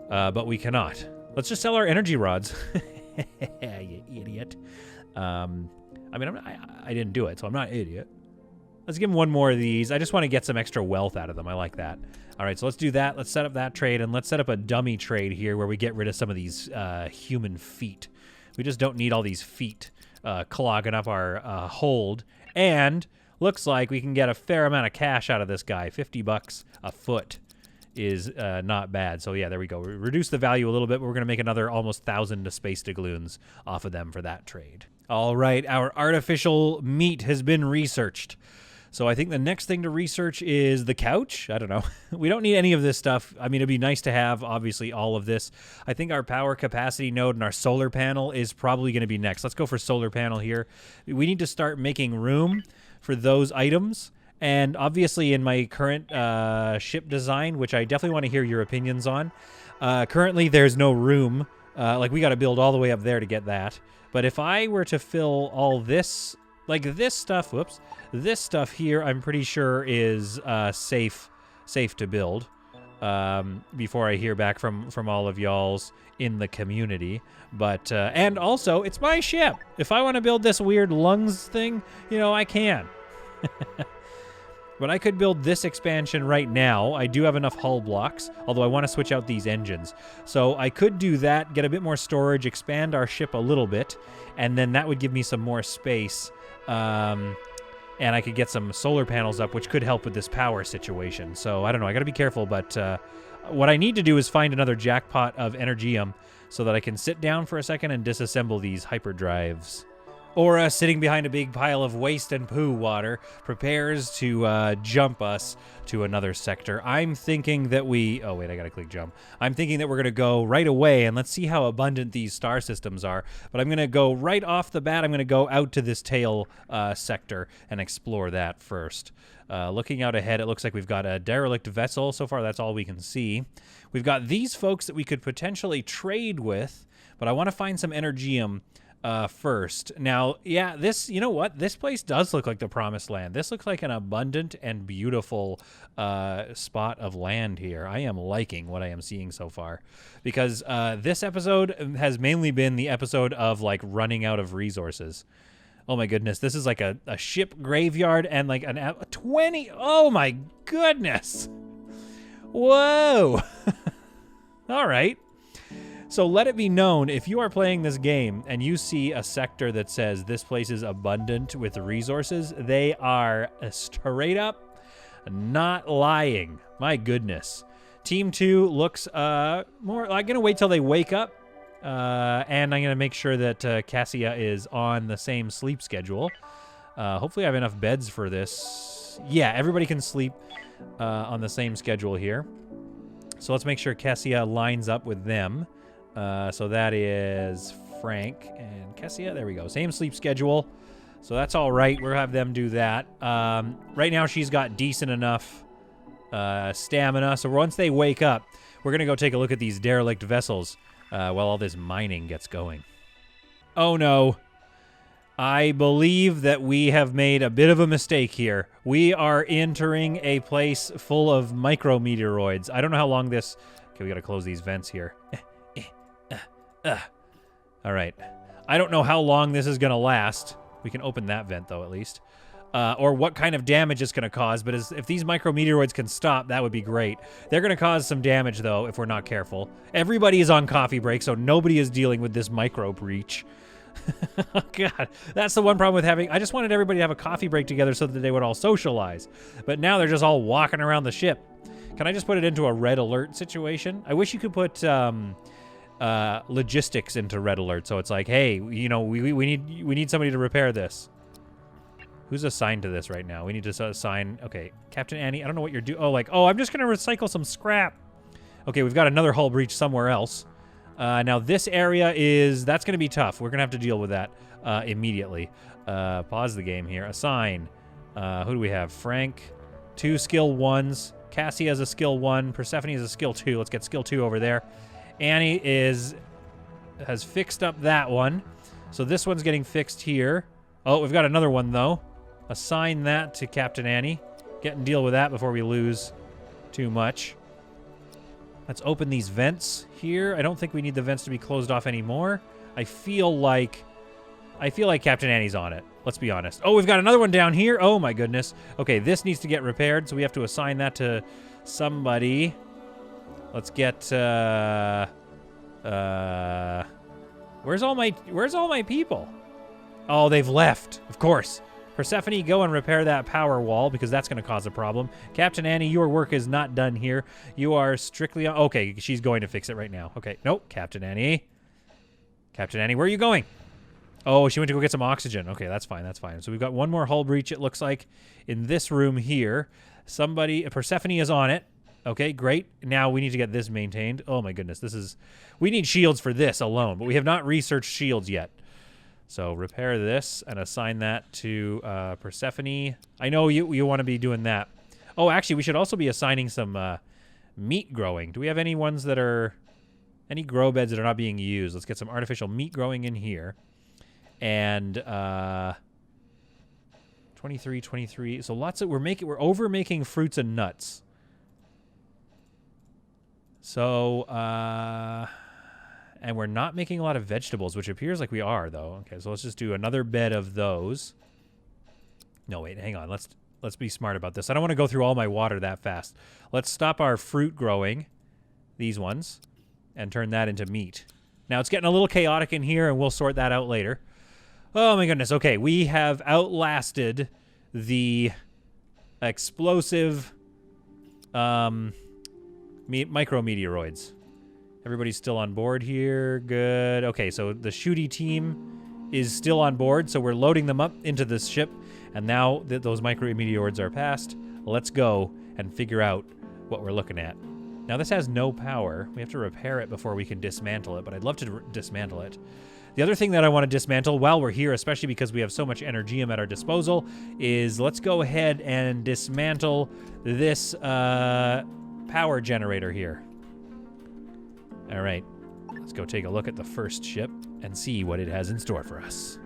But we cannot. Let's just sell our energy rods. You idiot. I mean, I didn't do it, so I'm not an idiot. Let's give him one more of these. I just want to get some extra wealth out of them. I like that. All right, so let's do that. Let's set up that trade, and let's set up a dummy trade here where we get rid of some of these human feet. We just don't need all these feet clogging up our hold. And looks like we can get a fair amount of cash out of this guy. 50 bucks a foot is not bad. So yeah, there we go. We reduce the value a little bit, but we're going to make another almost 1,000 space doubloons off of them for that trade. All right, our artificial meat has been researched. So I think the next thing to research is the couch. I don't know. We don't need any of this stuff. I mean, it'd be nice to have, obviously, all of this. I think our power capacity node and our solar panel is probably going to be next. Let's go for solar panel here. We need to start making room for those items. And obviously, in my current ship design, which I definitely want to hear your opinions on, currently there's no room. Like, we got to build all the way up there to get that. But if I were to fill all this, like this stuff, whoops, this stuff here, I'm pretty sure is safe to build before I hear back from all of y'all's in the community. But and also, it's my ship. If I want to build this weird lungs thing, you know, I can. But I could build this expansion right now. I do have enough hull blocks, although I want to switch out these engines. So I could do that, get a bit more storage, expand our ship a little bit, and then that would give me some more space. And I could get some solar panels up, which could help with this power situation. So I don't know. I got to be careful, but what I need to do is find another jackpot of Energium so that I can sit down for a second and disassemble these hyperdrives. Aura, sitting behind a big pile of waste and poo water, prepares to jump us to another sector. I'm thinking that we... Oh, wait, I gotta click jump. I'm thinking that we're gonna go right away, and let's see how abundant these star systems are. But I'm gonna go right off the bat. I'm gonna go out to this tail sector and explore that first. Looking out ahead, it looks like we've got a derelict vessel. So far, that's all we can see. We've got these folks that we could potentially trade with, but I want to find some Energium first. Now, yeah, this, you know what? This place does look like the promised land. This looks like an abundant and beautiful spot of land here. I am liking what I am seeing so far because this episode has mainly been the episode of like running out of resources. Oh my goodness, this is like a ship graveyard and like a 20. Oh my goodness. Whoa. All right. So let it be known, if you are playing this game and you see a sector that says this place is abundant with resources, they are straight up not lying. My goodness. Team 2 looks more... I'm going to wait till they wake up, and I'm going to make sure that Cassia is on the same sleep schedule. Hopefully I have enough beds for this. Yeah, everybody can sleep on the same schedule here. So let's make sure Cassia lines up with them. So that is Frank and Cassia. There we go. Same sleep schedule. So that's all right. We'll have them do that. Right now she's got decent enough stamina. So once they wake up, we're going to go take a look at these derelict vessels while all this mining gets going. Oh, no. I believe that we have made a bit of a mistake here. We are entering a place full of micrometeoroids. I don't know how long this... Okay, we got to close these vents here. All right. I don't know how long this is going to last. We can open that vent, though, at least. Or what kind of damage it's going to cause. But if these micrometeoroids can stop, that would be great. They're going to cause some damage, though, if we're not careful. Everybody is on coffee break, so nobody is dealing with this micro breach. Oh, God. That's the one problem with having... I just wanted everybody to have a coffee break together so that they would all socialize. But now they're just all walking around the ship. Can I just put it into a red alert situation? I wish you could put... logistics into red alert, so it's like, hey, you know, we need somebody to repair this. Who's assigned to this right now? We need to assign... Okay, Captain Annie, I don't know what you're doing. Oh, I'm just gonna recycle some scrap. Okay, we've got another hull breach somewhere else. Now this area that's gonna be tough. We're gonna have to deal with that immediately. Pause the game here. Assign. Who do we have? Frank, 2 skill 1s. Cassie has a skill 1. Persephone has a skill 2. Let's get skill 2 over there. Annie has fixed up that one. So this one's getting fixed here. Oh, we've got another one, though. Assign that to Captain Annie. Get and deal with that before we lose too much. Let's open these vents here. I don't think we need the vents to be closed off anymore. I feel like Captain Annie's on it. Let's be honest. Oh, we've got another one down here. Oh my goodness. Okay, this needs to get repaired, so we have to assign that to somebody. Let's get where's all my people? Oh, they've left. Of course. Persephone, go and repair that power wall because that's going to cause a problem. Captain Annie, your work is not done here. You are strictly on... Okay, she's going to fix it right now. Okay, nope. Captain Annie. Captain Annie, where are you going? Oh, she went to go get some oxygen. Okay, that's fine. That's fine. So we've got one more hull breach, it looks like, in this room here. Persephone is on it. Okay, great. Now we need to get this maintained. Oh my goodness, we need shields for this alone, but we have not researched shields yet. So repair this and assign that to Persephone. I know you want to be doing that. Oh, actually, we should also be assigning some meat growing. Do we have any ones that are... Any grow beds that are not being used? Let's get some artificial meat growing in here. And 23. So lots of... We're over making fruits and nuts. So, and we're not making a lot of vegetables, which appears like we are, though. Okay, so let's just do another bed of those. No, wait, hang on. Let's be smart about this. I don't want to go through all my water that fast. Let's stop our fruit growing, these ones, and turn that into meat. Now, it's getting a little chaotic in here, and we'll sort that out later. Oh, my goodness. Okay, we have outlasted the explosive... micrometeoroids. Everybody's still on board here. Good. Okay, so the shooty team is still on board, so we're loading them up into this ship, and now that those micrometeoroids are past, let's go and figure out what we're looking at. Now, this has no power. We have to repair it before we can dismantle it, but I'd love to dismantle it. The other thing that I want to dismantle while we're here, especially because we have so much energium at our disposal, is let's go ahead and dismantle this power generator here. All right, let's go take a look at the first ship and see what it has in store for us.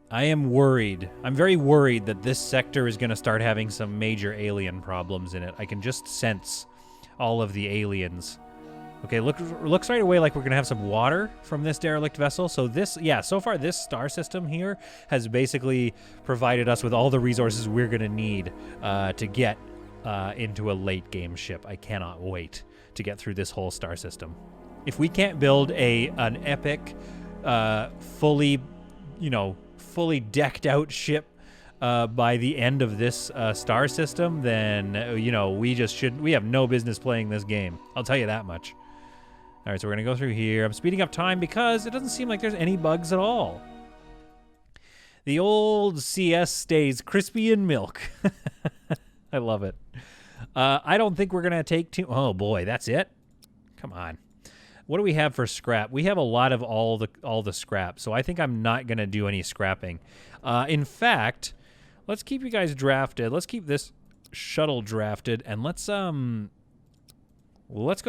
I am worried. I'm very worried that this sector is going to start having some major alien problems in it. I can just sense all of the aliens. Okay, looks right away like we're going to have some water from this derelict vessel. So this, yeah, so far this star system here has basically provided us with all the resources we're going to need to get into a late game ship. I cannot wait to get through this whole star system. If we can't build an epic, fully decked out ship by the end of this star system, then we have no business playing this game. I'll tell you that much. All right, so we're gonna go through here. I'm speeding up time because it doesn't seem like there's any bugs at all. The old CS stays crispy in milk. I love it. I don't think we're gonna take too... Oh boy, that's it? Come on. What do we have for scrap? We have a lot of all the scrap, so I think I'm not gonna do any scrapping. In fact, let's keep you guys drafted. Let's keep this shuttle drafted, and let's go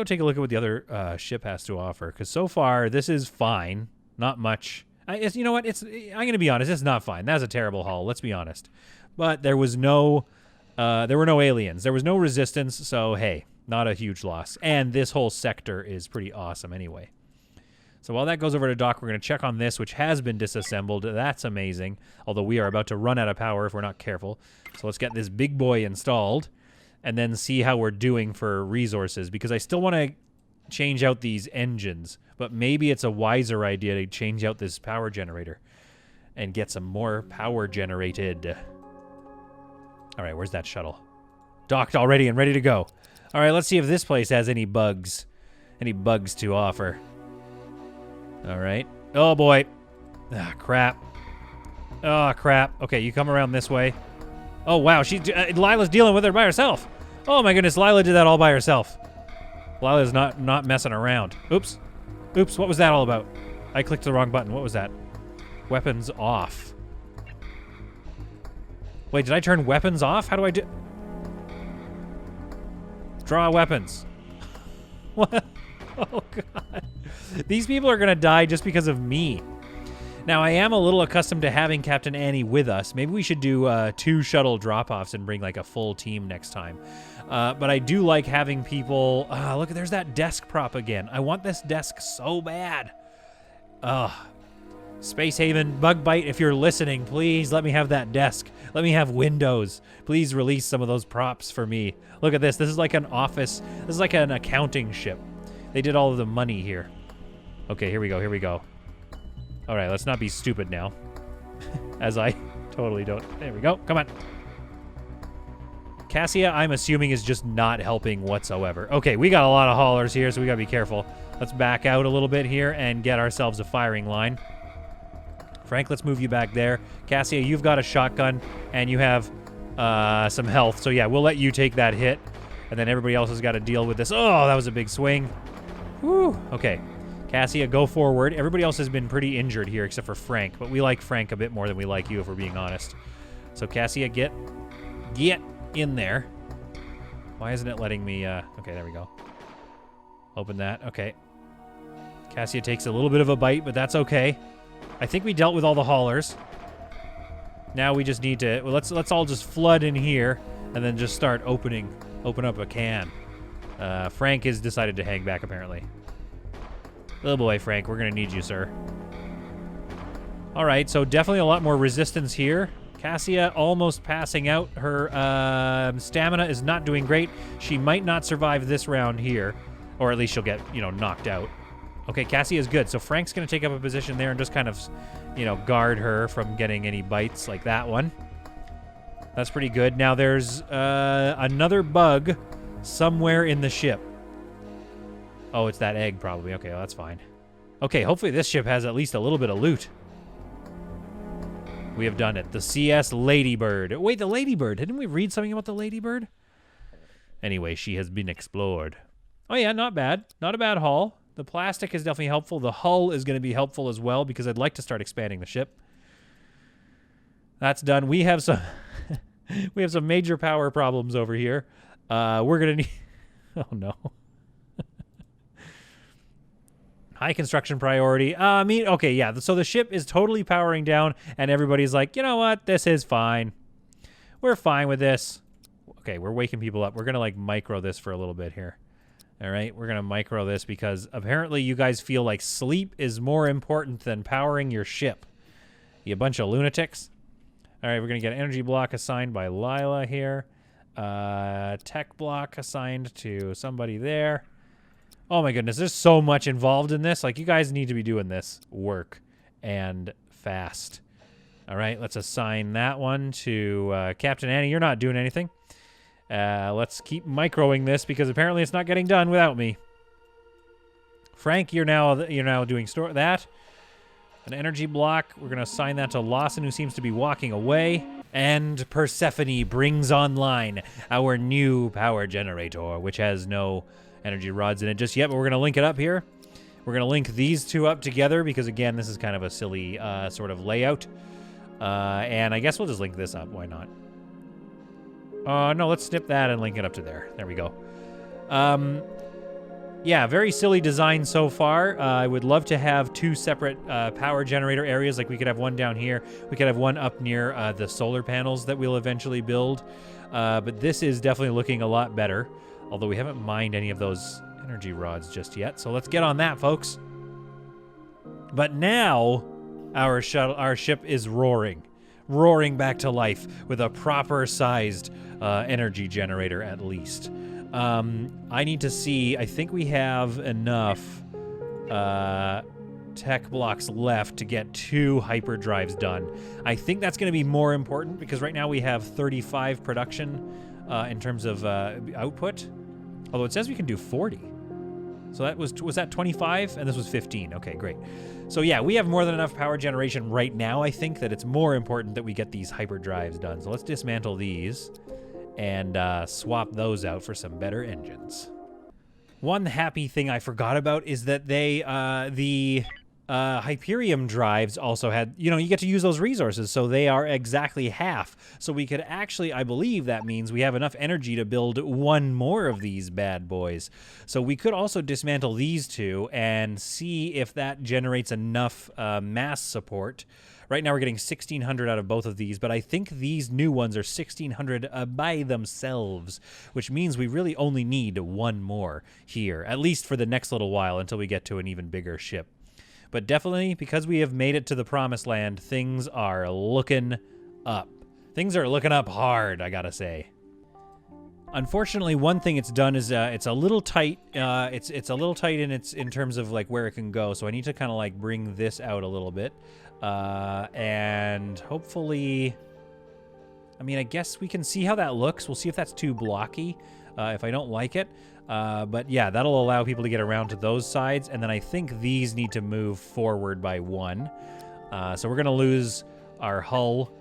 take a look at what the other ship has to offer. Because so far, this is fine. Not much. You know what? I'm going to be honest. It's not fine. That's a terrible haul. Let's be honest. But there were no aliens. There was no resistance. So, hey, not a huge loss. And this whole sector is pretty awesome anyway. So while that goes over to dock, we're going to check on this, which has been disassembled. That's amazing. Although we are about to run out of power if we're not careful. So let's get this big boy installed. And then see how we're doing for resources, because I still want to change out these engines, but maybe it's a wiser idea to change out this power generator and get some more power generated. All right, where's that shuttle? Docked already and ready to go. All right, let's see if this place has any bugs to offer. All right. Oh, boy. Ah, crap. Oh, crap. Okay, you come around this way. Oh, wow. Lila's dealing with her by herself. Oh, my goodness. Lila did that all by herself. Lila's not messing around. Oops. Oops. What was that all about? I clicked the wrong button. What was that? Weapons off. Wait, did I turn weapons off? How do I do... Draw weapons. What? Oh, God. These people are going to die just because of me. Now, I am a little accustomed to having Captain Annie with us. Maybe we should do 2 shuttle drop-offs and bring like a full team next time. But I do like having people... look, there's that desk prop again. I want this desk so bad. Space Haven, Bug Bite, if you're listening, please let me have that desk. Let me have windows. Please release some of those props for me. Look at this. This is like an office. This is like an accounting ship. They did all of the money here. Okay, here we go. Here we go. All right, let's not be stupid now. As I totally don't. There we go. Come on. Cassia, I'm assuming, is just not helping whatsoever. Okay, we got a lot of haulers here, so we gotta be careful. Let's back out a little bit here and get ourselves a firing line. Frank, let's move you back there. Cassia, you've got a shotgun, and you have some health. So yeah, we'll let you take that hit, and then everybody else has got to deal with this. Oh, that was a big swing. Whew. Okay. Cassia, go forward. Everybody else has been pretty injured here except for Frank, but we like Frank a bit more than we like you, if we're being honest. So Cassia, get in there. Why isn't it letting me... Okay, there we go. Open that. Okay. Cassia takes a little bit of a bite, but that's okay. I think we dealt with all the haulers. Now we just need to... Well, let's all just flood in here and then just start open up a can. Frank has decided to hang back, apparently. Oh boy, Frank, we're going to need you, sir. All right, so definitely a lot more resistance here. Cassia almost passing out. Her stamina is not doing great. She might not survive this round here, or at least she'll get, knocked out. Okay, Cassia is good. So Frank's going to take up a position there and just kind of, guard her from getting any bites like that one. That's pretty good. Now there's another bug somewhere in the ship. Oh, it's that egg probably. Okay, well, that's fine. Okay, hopefully this ship has at least a little bit of loot. We have done it. The CS Ladybird. Wait, the Ladybird. Didn't we read something about the Ladybird? Anyway, she has been explored. Oh yeah, not bad. Not a bad haul. The plastic is definitely helpful. The hull is going to be helpful as well because I'd like to start expanding the ship. That's done. We have some we have some major power problems over here. We're going to need... Oh no. High construction priority. Okay, yeah. So the ship is totally powering down, and everybody's like, you know what? This is fine. We're fine with this. Okay, we're waking people up. We're going to, micro this for a little bit here. All right, we're going to micro this because apparently you guys feel like sleep is more important than powering your ship. You bunch of lunatics. All right, we're going to get an energy block assigned by Lila here. Tech block assigned to somebody there. Oh my goodness, there's so much involved in this. You guys need to be doing this work and fast. All right, let's assign that one to Captain Annie. You're not doing anything. Let's keep microing this because apparently it's not getting done without me. Frank, you're now doing that. An energy block. We're going to assign that to Lawson, who seems to be walking away. And Persephone brings online our new power generator, which has no energy rods in it just yet, but we're going to link it up here. We're going to link these two up together because, again, this is kind of a silly sort of layout. And I guess we'll just link this up. Why not? No, let's snip that and link it up to there. There we go. Yeah, very silly design so far. I would love to have 2 separate power generator areas. We could have one down here. We could have one up near the solar panels that we'll eventually build. But this is definitely looking a lot better. Although we haven't mined any of those energy rods just yet. So let's get on that, folks. But now our ship is roaring back to life with a proper sized energy generator at least. I need to see, I think we have enough tech blocks left to get 2 hyperdrives done. I think that's going to be more important because right now we have 35 production in terms of output. Although it says we can do 40. So that was that 25? And this was 15. Okay, great. So yeah, we have more than enough power generation right now, I think, that it's more important that we get these hyperdrives done. So let's dismantle these and swap those out for some better engines. One happy thing I forgot about is that they, Hyperium drives also had, you get to use those resources, so they are exactly half. So we could actually, I believe that means we have enough energy to build one more of these bad boys. So we could also dismantle these two and see if that generates enough mass support. Right now we're getting 1,600 out of both of these, but I think these new ones are 1,600 by themselves, which means we really only need one more here, at least for the next little while until we get to an even bigger ship. But definitely, because we have made it to the promised land, things are looking up. Things are looking up hard, I gotta say. Unfortunately, one thing it's done is it's a little tight. It's a little tight in terms of like where it can go. So I need to kind of like bring this out a little bit, and hopefully, I mean, I guess we can see how that looks. We'll see if that's too blocky. If I don't like it. But yeah, that'll allow people to get around to those sides. And then I think these need to move forward by one. So we're going to lose our hull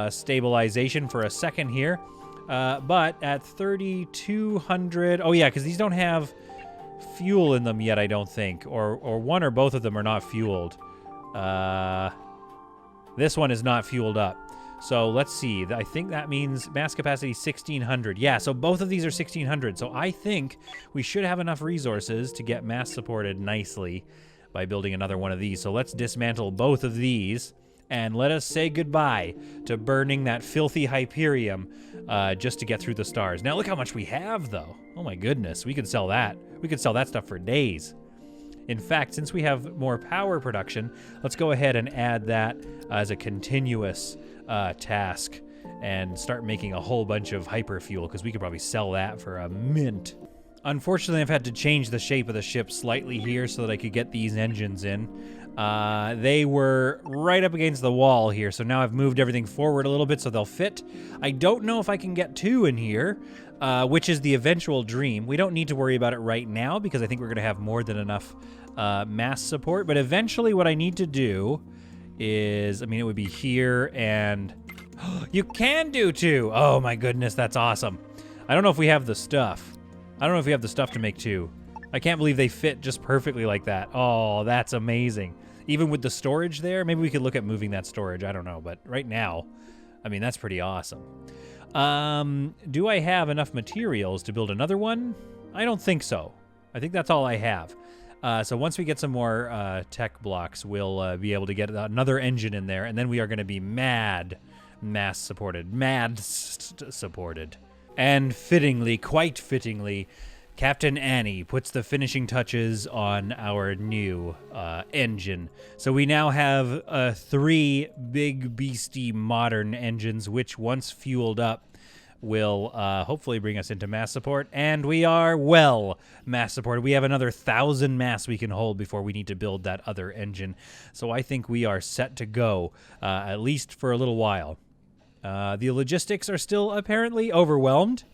stabilization for a second here. But at 3,200... Oh, yeah, because these don't have fuel in them yet, I don't think. Or one or both of them are not fueled. This one is not fueled up. So let's see. I think that means mass capacity 1,600. Yeah, so both of these are 1,600. So I think we should have enough resources to get mass supported nicely by building another one of these. So let's dismantle both of these and let us say goodbye to burning that filthy Hyperium just to get through the stars. Now look how much we have, though. Oh my goodness, we could sell that. We could sell that stuff for days. In fact, since we have more power production, let's go ahead and add that as a continuous task and start making a whole bunch of hyperfuel, because we could probably sell that for a mint. Unfortunately, I've had to change the shape of the ship slightly here so that I could get these engines in. They were right up against the wall here, so now I've moved everything forward a little bit so they'll fit. I don't know if I can get two in here, which is the eventual dream. We don't need to worry about it right now because I think we're going to have more than enough mass support, but eventually what I need to do is, I mean, it would be here and... You can do two! Oh my goodness, that's awesome. I don't know if we have the stuff. I don't know if we have the stuff to make two. I can't believe they fit just perfectly like that. Oh, that's amazing. Even with the storage there, maybe we could look at moving that storage. I don't know, but right now, I mean, that's pretty awesome. Do I have enough materials to build another one? I don't think so. I think that's all I have. So once we get some more tech blocks, we'll be able to get another engine in there, and then we are going to be mass supported. Supported. And fittingly, quite fittingly, Captain Annie puts the finishing touches on our new engine. So we now have 3 big beastie modern engines, which once fueled up will hopefully bring us into mass support. And we are well mass supported. We have another 1,000 mass we can hold before we need to build that other engine. So I think we are set to go, at least for a little while. The logistics are still apparently overwhelmed.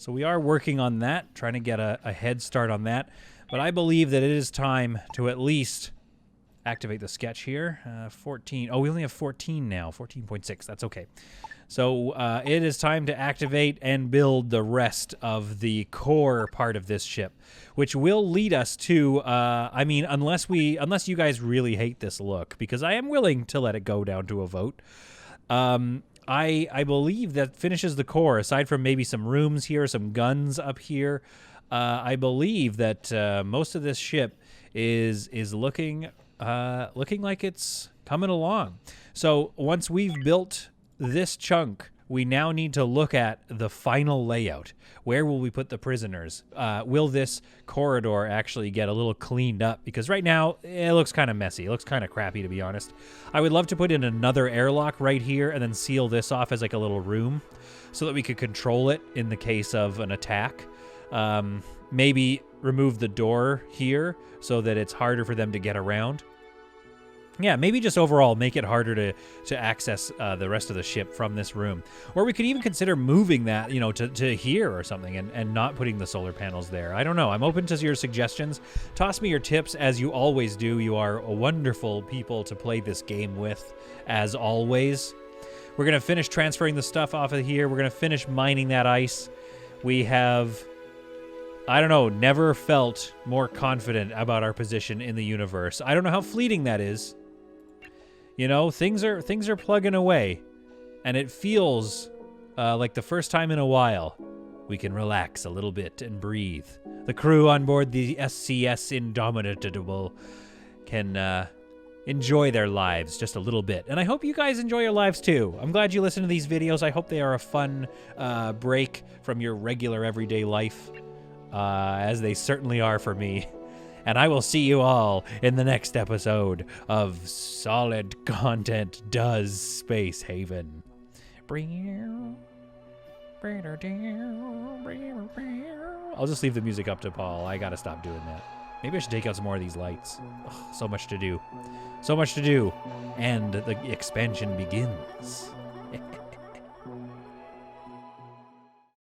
So we are working on that, trying to get a head start on that. But I believe that it is time to at least activate the sketch here. 14. Oh, we only have 14 now. 14.6. That's okay. So it is time to activate and build the rest of the core part of this ship, which will lead us to, I mean, unless you guys really hate this look, because I am willing to let it go down to a vote. I believe that finishes the core, aside from maybe some rooms here, some guns up here. I believe that most of this ship is looking like it's coming along. So once we've built this chunk, we now need to look at the final layout. Where will we put the prisoners? Will this corridor actually get a little cleaned up? Because right now, it looks kind of messy. It looks kind of crappy, to be honest. I would love to put in another airlock right here and then seal this off as like a little room so that we could control it in the case of an attack. Maybe remove the door here so that it's harder for them to get around. Yeah, maybe just overall make it harder to access the rest of the ship from this room. Or we could even consider moving that, you know, to here or something and not putting the solar panels there. I don't know. I'm open to your suggestions. Toss me your tips as you always do. You are a wonderful people to play this game with, as always. We're going to finish transferring the stuff off of here. We're going to finish mining that ice. We have I don't know, never felt more confident about our position in the universe. I don't know how fleeting that is. You know, things are plugging away, and it feels like the first time in a while we can relax a little bit and breathe. The crew on board the SCS Indomitable can enjoy their lives just a little bit. And I hope you guys enjoy your lives too. I'm glad you listen to these videos. I hope they are a fun break from your regular everyday life, as they certainly are for me. And I will see you all in the next episode of Solid Content Does Space Haven. I'll just leave the music up to Paul. I gotta stop doing that. Maybe I should take out some more of these lights. Ugh, so much to do. So much to do. And the expansion begins.